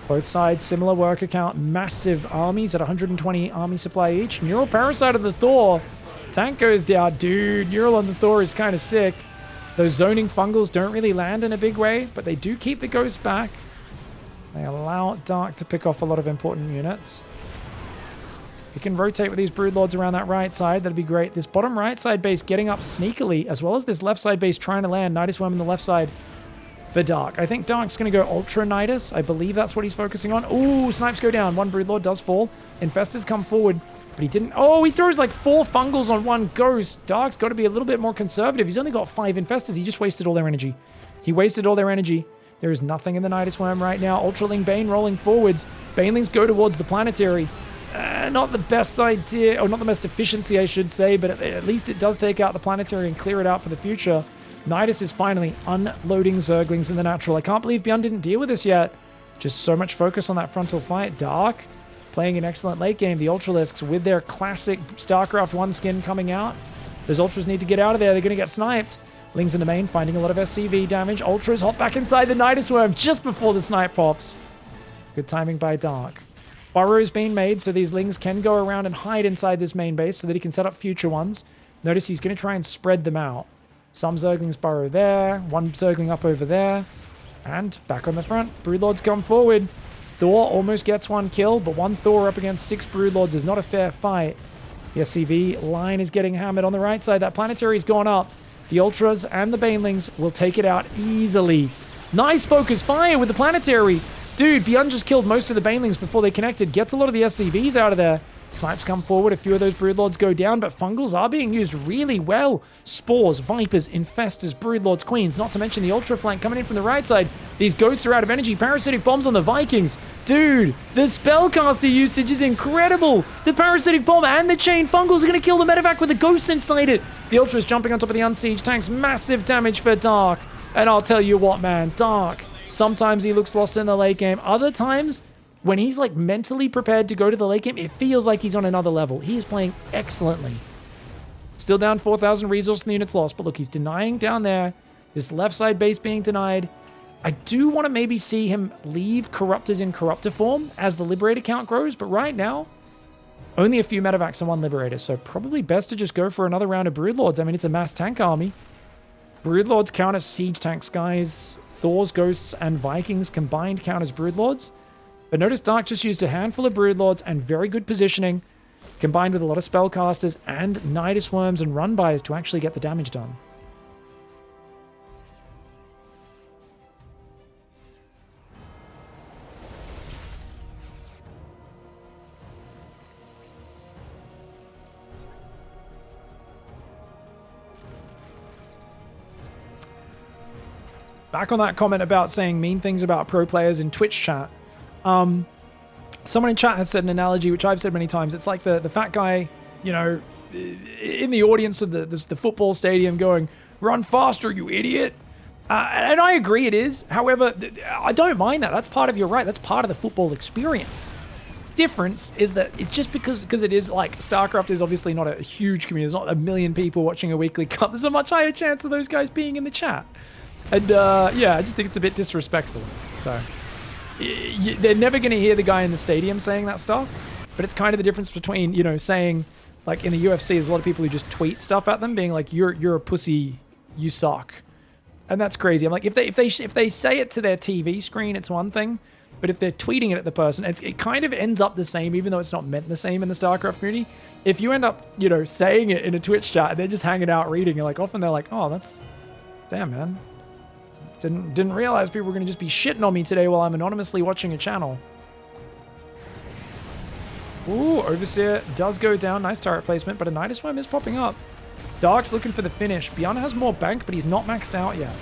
Both sides, similar worker count, massive armies at 120 army supply each. Neural Parasite of the Thor. Tank goes down. Dude, Neural on the Thor is kind of sick. Those zoning fungals don't really land in a big way, but they do keep the ghost back. They allow Dark to pick off a lot of important units. You can rotate with these Broodlords around that right side. That'd be great. This bottom right side base getting up sneakily, as well as this left side base trying to land. Nidus Worm on the left side for Dark. I think Dark's going to go Ultra Nidus. I believe that's what he's focusing on. Ooh, snipes go down. One Broodlord does fall. Infestors come forward, but he didn't. Oh, he throws like 4 fungals on one ghost. Dark's got to be a little bit more conservative. He's only got 5 Infestors. He just wasted all their energy. He wasted all their energy. There is nothing in the Nidus Worm right now. Ultraling Bane rolling forwards. Banelings go towards the planetary. Not the best idea, or not the best efficiency, I should say, but at least it does take out the planetary and clear it out for the future. Nidus is finally unloading Zerglings in the natural. I can't believe BYUN didn't deal with this yet. Just so much focus on that frontal fight. Dark playing an excellent late game. The Ultralisks with their classic StarCraft 1 skin coming out. Those Ultras need to get out of there. They're going to get sniped. Lings in the main finding a lot of SCV damage. Ultras hop back inside the Nidus Worm just before the snipe pops. Good timing by Dark. Burrows being made so these Lings can go around and hide inside this main base so that he can set up future ones. Notice he's going to try and spread them out. Some Zerglings burrow there, one Zergling up over there, and back on the front. Broodlords come forward. Thor almost gets one kill, but one Thor up against 6 Broodlords is not a fair fight. The SCV line is getting hammered on the right side. That planetary's gone up. The Ultras and the Banelings will take it out easily. Nice focus fire with the planetary. Dude, BYUN just killed most of the Banelings before they connected. Gets a lot of the SCVs out of there. Snipes come forward. A few of those Broodlords go down, but Fungals are being used really well. Spores, Vipers, Infestors, Broodlords, Queens, not to mention the Ultra flank coming in from the right side. These Ghosts are out of energy. Parasitic Bombs on the Vikings. Dude, the Spellcaster usage is incredible. The Parasitic Bomb and the Chain Fungals are going to kill the Medevac with the Ghosts inside it. The Ultra's jumping on top of the Unsieged tanks. Massive damage for Dark. And I'll tell you what, man, Dark, sometimes he looks lost in the late game. Other times, when he's like mentally prepared to go to the late game, it feels like he's on another level. He's playing excellently. Still down 4,000 resource and the units lost, but look, he's denying down there. This left side base being denied. I do want to maybe see him leave Corruptors in Corruptor form as the Liberator count grows, but right now, only a few Medevacs and 1 Liberator, so probably best to just go for another round of Broodlords. I mean, it's a mass tank army. Broodlords count as siege tanks, guys. Thors, Ghosts, and Vikings combined count as Broodlords. But notice Dark just used a handful of Broodlords and very good positioning, combined with a lot of Spellcasters and Nidus Worms and Run-Bys to actually get the damage done. Back on that comment about saying mean things about pro players in Twitch chat. Someone in chat has said an analogy, which I've said many times. It's like the fat guy, you know, in the audience of the football stadium going, "Run faster, you idiot." And I agree it is. However, I don't mind that. That's part of your right. That's part of the football experience. Difference is that it's just because it is like StarCraft is obviously not a huge community. There's not a million people watching a weekly cup. There's a much higher chance of those guys being in the chat. And yeah, I just think it's a bit disrespectful. So they're never going to hear the guy in the stadium saying that stuff. But it's kind of the difference between, you know, saying, like in the UFC, there's a lot of people who just tweet stuff at them, being like, "You're a pussy, you suck," and that's crazy. I'm like, if they say it to their TV screen, it's one thing, but if they're tweeting it at the person, it kind of ends up the same, even though it's not meant the same in the StarCraft community. If you end up, you know, saying it in a Twitch chat and they're just hanging out reading, you're like, often they're like, "Oh, that's damn, man. Didn't realize people were going to just be shitting on me today while I'm anonymously watching a channel." Ooh, Overseer does go down. Nice turret placement, but a Nidus Worm is popping up. Dark's looking for the finish. BYUN has more bank, but he's not maxed out yet.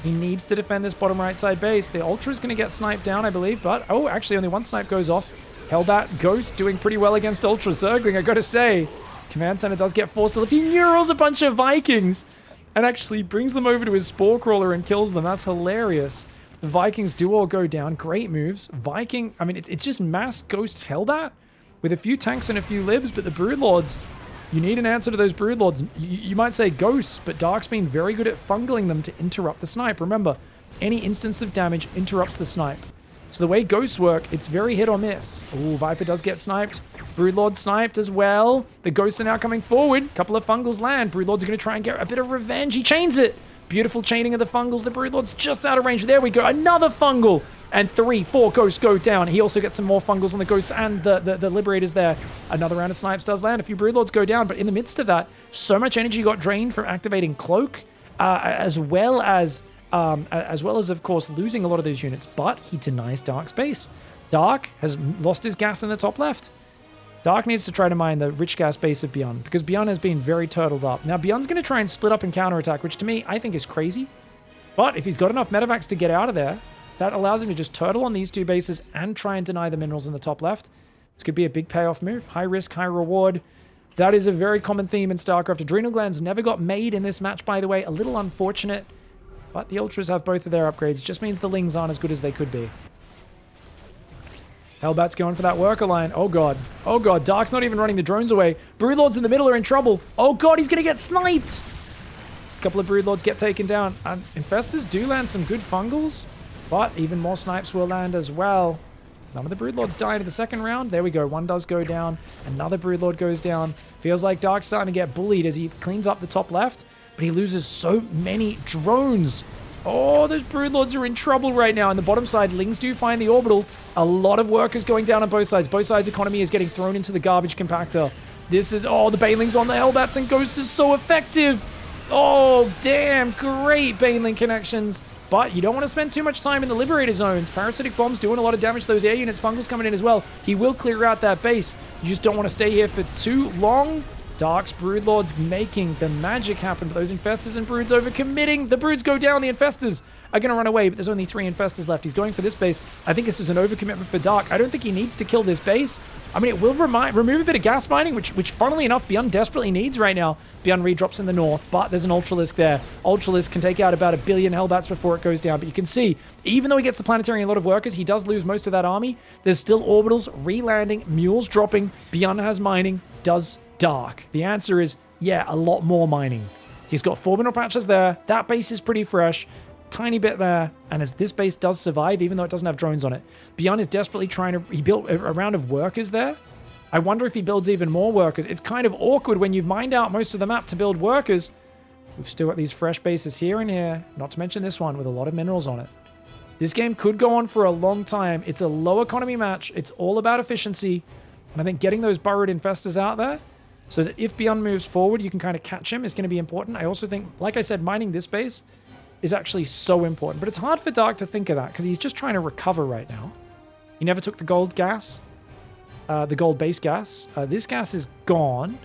He needs to defend this bottom right side base. The Ultra is going to get sniped down, I believe, but oh, actually only one snipe goes off. Hellbat Ghost doing pretty well against Ultra Zergling, I gotta say. Command Center does get forced to live. He neurals a bunch of Vikings and actually brings them over to his Spore Crawler and kills them. That's hilarious. The Vikings do all go down. Great moves. Viking, I mean, it's just mass Ghost Hellbat with a few tanks and a few libs, but the Broodlords, you need an answer to those Broodlords. You might say ghosts, but Dark's been very good at fungling them to interrupt the snipe. Remember, any instance of damage interrupts the snipe. So the way ghosts work, it's very hit or miss. Ooh, Viper does get sniped. Broodlord sniped as well. The ghosts are now coming forward. A couple of fungals land. Broodlord's going to try and get a bit of revenge. He chains it. Beautiful chaining of the fungals. The Broodlord's just out of range. There we go. Another fungal. And 3, 4 ghosts go down. He also gets some more fungals on the ghosts and the liberators there. Another round of snipes does land. A few Broodlords go down. But in the midst of that, so much energy got drained from activating Cloak, as well as, of course, losing a lot of those units. But he denies Dark's base. Dark has lost his gas in the top left. Dark needs to try to mine the rich gas base of BYUN, because BYUN has been very turtled up. Now, BYUN's going to try and split up and counterattack, which to me, I think is crazy. But if he's got enough medevacs to get out of there, that allows him to just turtle on these 2 bases and try and deny the minerals in the top left. This could be a big payoff move. High risk, high reward. That is a very common theme in StarCraft. Adrenal glands never got made in this match, by the way. A little unfortunate. But the Ultras have both of their upgrades. Just means the Lings aren't as good as they could be. Hellbat's going for that worker line. Oh, God. Oh, God. Dark's not even running the drones away. Broodlords in the middle are in trouble. Oh, God. He's going to get sniped. A couple of Broodlords get taken down. And Infestors do land some good fungals. But even more snipes will land as well. None of the Broodlords died in the second round. There we go. One does go down. Another Broodlord goes down. Feels like Dark's starting to get bullied as he cleans up the top left. But he loses so many drones. Oh, those Broodlords are in trouble right now. On the bottom side, Lings do find the orbital. A lot of workers going down on both sides. Both sides' economy is getting thrown into the garbage compactor. This is... Oh, the Banelings on the Hellbats and Ghosts is so effective. Oh, damn. Great Baneling connections. But you don't want to spend too much time in the Liberator zones. Parasitic Bombs doing a lot of damage to those air units. Fungals coming in as well. He will clear out that base. You just don't want to stay here for too long. Dark's Broodlords making the magic happen. But those Infestors and Broods overcommitting. The Broods go down. The Infestors are going to run away. But there's only 3 Infestors left. He's going for this base. I think this is an overcommitment for Dark. I don't think he needs to kill this base. I mean, it will remove a bit of gas mining, which funnily enough, BYUN desperately needs right now. BYUN redrops in the north, but there's an Ultralisk there. Ultralisk can take out about 1 billion Hellbats before it goes down. But you can see, even though he gets the planetary and a lot of workers, he does lose most of that army. There's still orbitals re-landing, mules dropping. BYUN has mining. Does Dark? The answer is, yeah, a lot more mining. He's got 4 mineral patches there. That base is pretty fresh. Tiny bit there, and as this base does survive, even though it doesn't have drones on it, BYUN is desperately trying to... He built a round of workers there. I wonder if he builds even more workers. It's kind of awkward when you've mined out most of the map to build workers. We've still got these fresh bases here and here, not to mention this one with a lot of minerals on it. This game could go on for a long time. It's a low economy match. It's all about efficiency, and I think getting those burrowed Infestors out there so that if BYUN moves forward, you can kind of catch him is going to be important. I also think, like I said, mining this base is actually so important. But it's hard for Dark to think of that because he's just trying to recover right now. He never took the gold gas, the gold base gas. This gas is gone.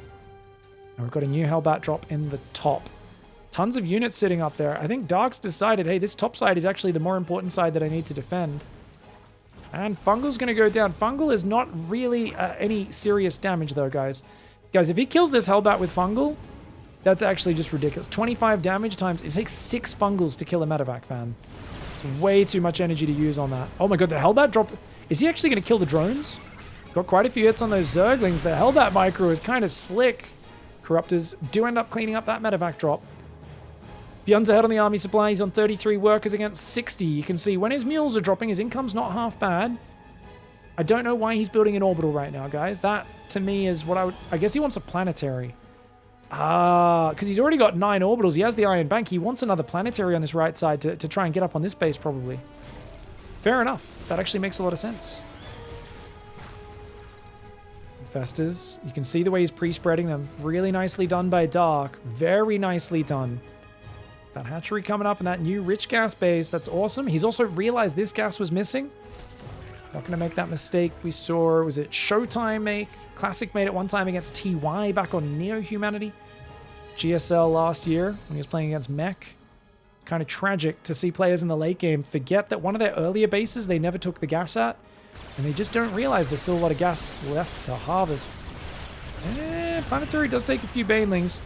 And we've got a new Hellbat drop in the top. Tons of units sitting up there. I think Dark's decided, hey, this top side is actually the more important side that I need to defend. And Fungal's going to go down. Fungal is not really any serious damage though, guys. Guys, if he kills this Hellbat with Fungal, that's actually just ridiculous. 25 damage times... It takes 6 Fungals to kill a medevac, man. It's way too much energy to use on that. Oh my god, the Hellbat drop... Is he actually going to kill the drones? Got quite a few hits on those Zerglings. The Hellbat micro is kind of slick. Corruptors do end up cleaning up that medevac drop. BYUN's ahead on the army supply. He's on 33 workers against 60. You can see when his mules are dropping, his income's not half bad. I don't know why he's building an orbital right now, guys. That, to me, is what I would... I guess he wants a planetary. Because he's already got 9 orbitals. He has the Iron Bank. He wants another planetary on this right side to try and get up on this base, probably. Fair enough. That actually makes a lot of sense. Infestors. You can see the way he's pre-spreading them. Really nicely done by Dark. Very nicely done. That hatchery coming up and that new rich gas base. That's awesome. He's also realized this gas was missing. Not going to make that mistake we saw. Was it Showtime make? Classic made it one time against TY back on Neo Humanity. GSL last year when he was playing against Mech. Kind of tragic to see players in the late game forget that one of their earlier bases they never took the gas at. And they just don't realize there's still a lot of gas left to harvest. Planetary does take a few Banelings.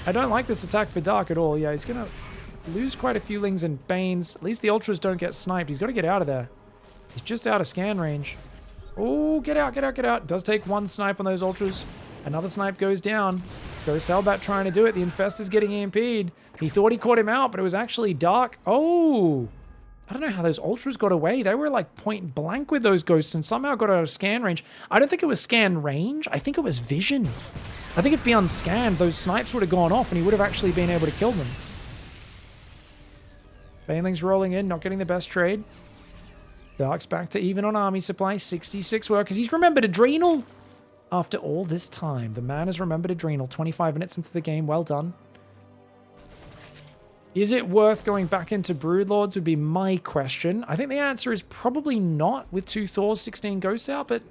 I don't like this attack for Dark at all. Yeah, he's going to lose quite a few Lings and Banes. At least the Ultras don't get sniped. He's got to get out of there. He's just out of scan range. Oh, get out, get out, get out. Does take one snipe on those ultras. Another snipe goes down. Goes to Hellbat trying to do it. The Infestor's getting EMP'd. He thought he caught him out, but it was actually Dark. Oh, I don't know how those ultras got away. They were like point blank with those ghosts and somehow got out of scan range. I don't think it was scan range. I think it was vision. I think if BYUN scanned, those snipes would have gone off and he would have actually been able to kill them. Baneling's rolling in, not getting the best trade. Dark's back to even on army supply. 66 workers. He's remembered Adrenal. After all this time, the man has remembered Adrenal. 25 minutes into the game. Well done. Is it worth going back into Broodlords would be my question. I think the answer is probably not with 2 Thors, 16 Ghosts out, but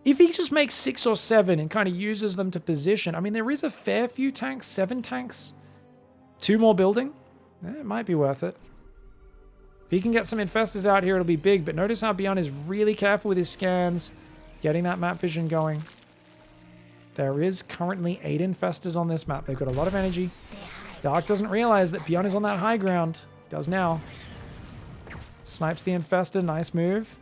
if he just makes 6 or 7 and kind of uses them to position, I mean, there is a fair few tanks, 7 tanks, 2 more building. It might be worth it. If he can get some Infestors out here, it'll be big, but notice how BYUN is really careful with his scans, getting that map vision going. There is currently 8 Infestors on this map. They've got a lot of energy. Dark doesn't realize that BYUN is on that high ground. He does now. Snipes the Infestor. Nice move.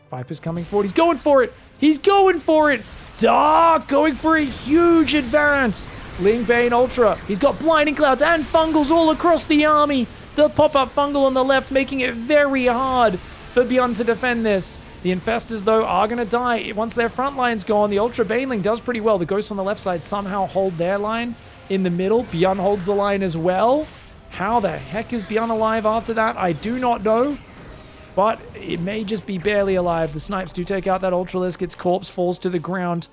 Viper's coming forward. He's going for it. He's going for it. Dark going for a huge advance. Ling Bane Ultra. He's got Blinding Clouds and Fungals all across the army. The pop-up Fungal on the left making it very hard for BYUN to defend this. The Infestors, though, are going to die. Once their front line's gone, the Ultra Baneling does pretty well. The Ghosts on the left side somehow hold their line in the middle. BYUN holds the line as well. How the heck is BYUN alive after that? I do not know. But it may just be barely alive. The snipes do take out that Ultralisk. Its corpse falls to the ground.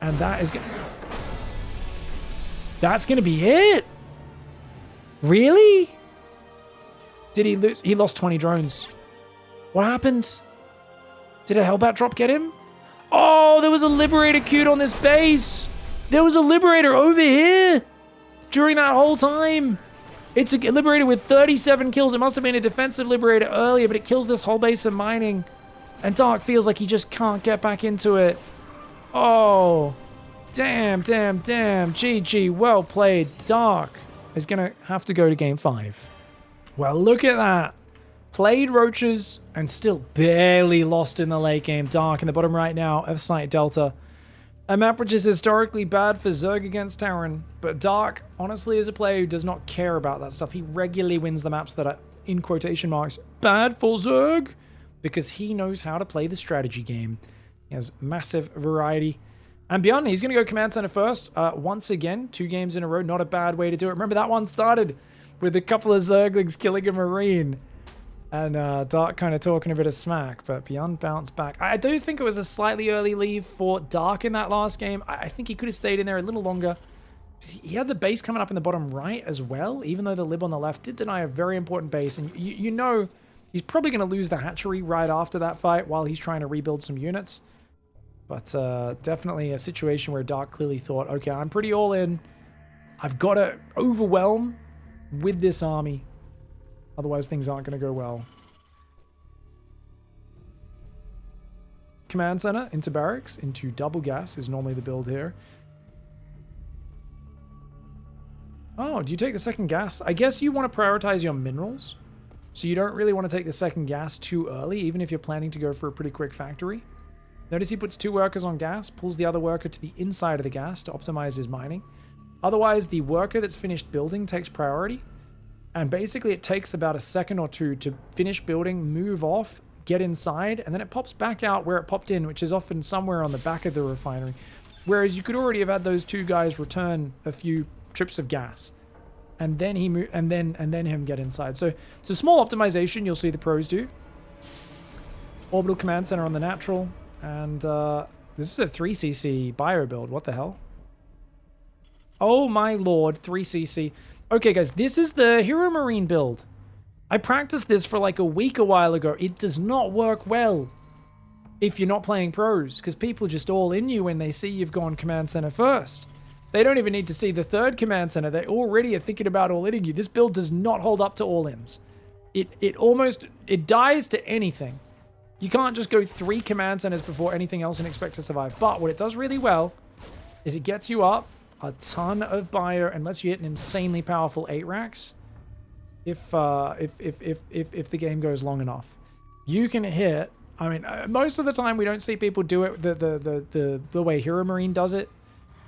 And that is... That's going to be it? Really? Did he lose? He lost 20 drones. What happened? Did a Hellbat drop get him? Oh, there was a Liberator queued on this base. There was a Liberator over here during that whole time. It's a Liberator with 37 kills. It must have been a defensive Liberator earlier, but it kills this whole base of mining. And Dark feels like he just can't get back into it. Oh, damn, damn, damn. GG, well played. Dark is going to have to go to game 5. Well, look at that. Played Roaches and still barely lost in the late game. Dark in the bottom right now of Site Delta. A map which is historically bad for Zerg against Terran, but Dark, honestly, is a player who does not care about that stuff. He regularly wins the maps that are, in quotation marks, bad for Zerg, because he knows how to play the strategy game. He has massive variety. And BYUN, he's going to go Command Center first. Once again, 2 games in a row, not a bad way to do it. Remember, that one started with a couple of Zerglings killing a Marine. And Dark kind of talking a bit of smack, but BYUN bounced back. I do think it was a slightly early leave for Dark in that last game. I think he could have stayed in there a little longer. He had the base coming up in the bottom right as well, even though the Lib on the left did deny a very important base. And you know he's probably going to lose the hatchery right after that fight while he's trying to rebuild some units. But definitely a situation where Dark clearly thought, okay, I'm pretty all in. I've got to overwhelm with this army. Otherwise, things aren't going to go well. Command Center into Barracks, into Double Gas is normally the build here. Oh, do you take the second gas? I guess you want to prioritize your minerals. So you don't really want to take the second gas too early, even if you're planning to go for a pretty quick factory. Notice he puts 2 workers on gas, pulls the other worker to the inside of the gas to optimize his mining. Otherwise, the worker that's finished building takes priority. And basically it takes about a second or 2 to finish building, move off, get inside, and then it pops back out where it popped in, which is often somewhere on the back of the refinery. Whereas you could already have had those 2 guys return a few trips of gas. And then and then him get inside. So it's a small optimization you'll see the pros do. Orbital Command Center on the natural. And this is a 3cc bio build. What the hell? Oh my lord, 3cc. Okay, guys, this is the Hero Marine build. I practiced this for like a week a while ago. It does not work well if you're not playing pros, because people just all in you when they see you've gone Command Center first. They don't even need to see the 3rd Command Center. They already are thinking about all-inning you. This build does not hold up to all-ins. It dies to anything. You can't just go 3 Command Centers before anything else and expect to survive. But what it does really well is it gets you up a ton of bio and lets you hit an insanely powerful 8 racks if the game goes long enough. You can hit I mean, most of the time we don't see people do it the way Hero Marine does it,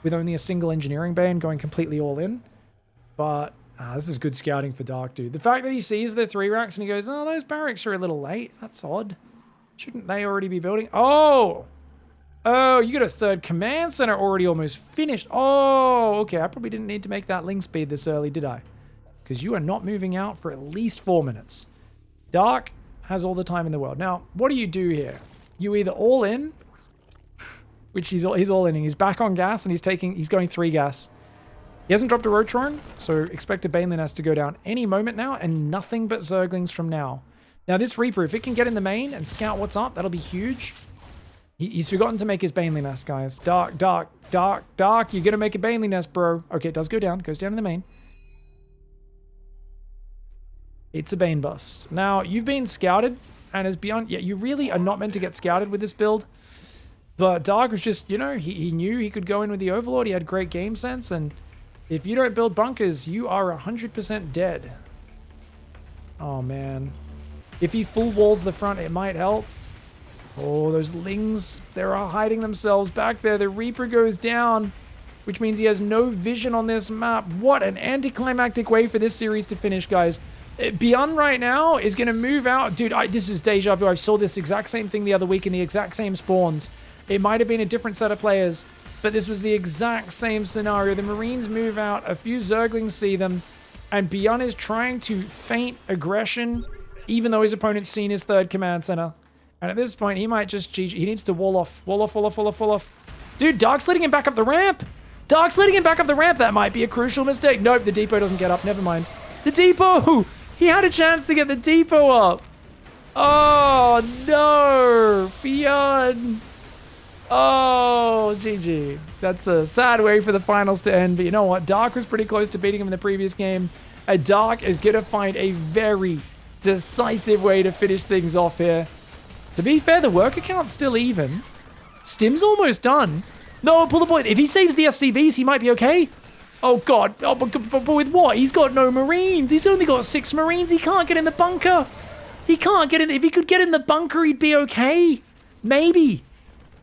with only a single engineering bay and going completely all in. But this is good scouting for Dark, dude. The fact that he sees the 3 racks and he goes, oh, those barracks are a little late. That's odd. Shouldn't they already be building? Oh! Oh, you got a 3rd command center already almost finished. Oh, okay. I probably didn't need to make that link speed this early, did I? Because you are not moving out for at least 4 minutes. Dark has all the time in the world. Now, what do you do here? You either all in, which he's all in. He's back on gas and he's going 3 gas. He hasn't dropped a Rotron, so expect a Baneling has to go down any moment now, and nothing but Zerglings from now. Now, this Reaper, if it can get in the main and scout what's up, that'll be huge. He's forgotten to make his Baneling nest, guys. Dark. You're going to make a Baneling nest, bro. Okay, it does go down. Goes down in the main. It's a Bane bust. Now, you've been scouted, and as beyond... Yeah, you really are not meant to get scouted with this build. But Dark was just, you know, he knew he could go in with the Overlord. He had great game sense, and if you don't build bunkers, you are 100% dead. Oh, man. If he full walls the front, it might help. Oh, those Lings, they're all hiding themselves back there. The Reaper goes down, which means he has no vision on this map. What an anticlimactic way for this series to finish, guys. BYUN right now is going to move out. Dude, this is deja vu. I saw this exact same thing the other week in the exact same spawns. It might have been a different set of players, but this was the exact same scenario. The Marines move out, a few Zerglings see them, and BYUN is trying to feint aggression, even though his opponent's seen his 3rd command center. And at this point, he might just GG. He needs to wall off. Dude, Dark's letting him back up the ramp. That might be a crucial mistake. Nope, the depot doesn't get up. Never mind. The depot! He had a chance to get the depot up. Oh, no. BYUN. Oh, GG. That's a sad way for the finals to end. But you know what? Dark was pretty close to beating him in the previous game. And Dark is going to find a very decisive way to finish things off here. To be fair, the worker count's still even. Stim's almost done. No, pull the point. If he saves the SCVs, he might be okay. Oh, God. Oh, but with what? He's got no Marines. He's only got 6 Marines. He can't get in the bunker. He can't get in. If he could get in the bunker, he'd be okay. Maybe.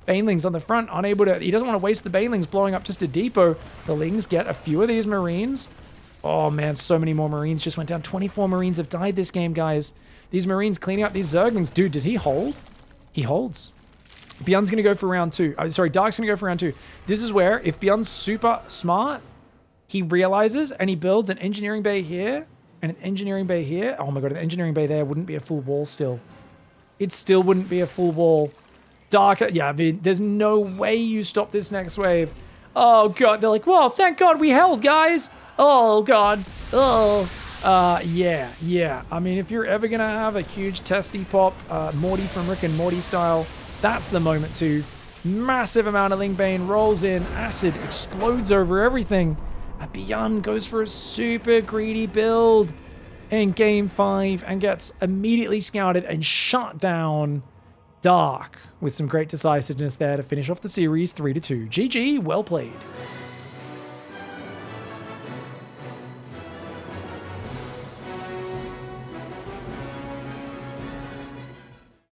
Banelings on the front, unable to... He doesn't want to waste the Banelings blowing up just a depot. The Lings get a few of these Marines. Oh, man, so many more Marines just went down. 24 Marines have died this game, guys. These Marines cleaning up these Zerglings. Dude, does he hold? He holds. BYUN's going to go for round 2. Sorry, Dark's going to go for round 2. This is where, if BYUN's super smart, he realizes and he builds an engineering bay here and an engineering bay here. Oh my God, an engineering bay there wouldn't be a full wall still. It still wouldn't be a full wall. Dark, yeah, I mean, there's no way you stop this next wave. Oh God, they're like, well, thank God we held, guys. Oh God, oh. Yeah. I mean, if you're ever going to have a huge testy pop, Morty from Rick and Morty style, that's the moment to. Massive amount of Lingbane rolls in, acid explodes over everything. And BYUN goes for a super greedy build in Game 5 and gets immediately scouted and shut down. Dark with some great decisiveness there to finish off the series 3-2. GG, well played.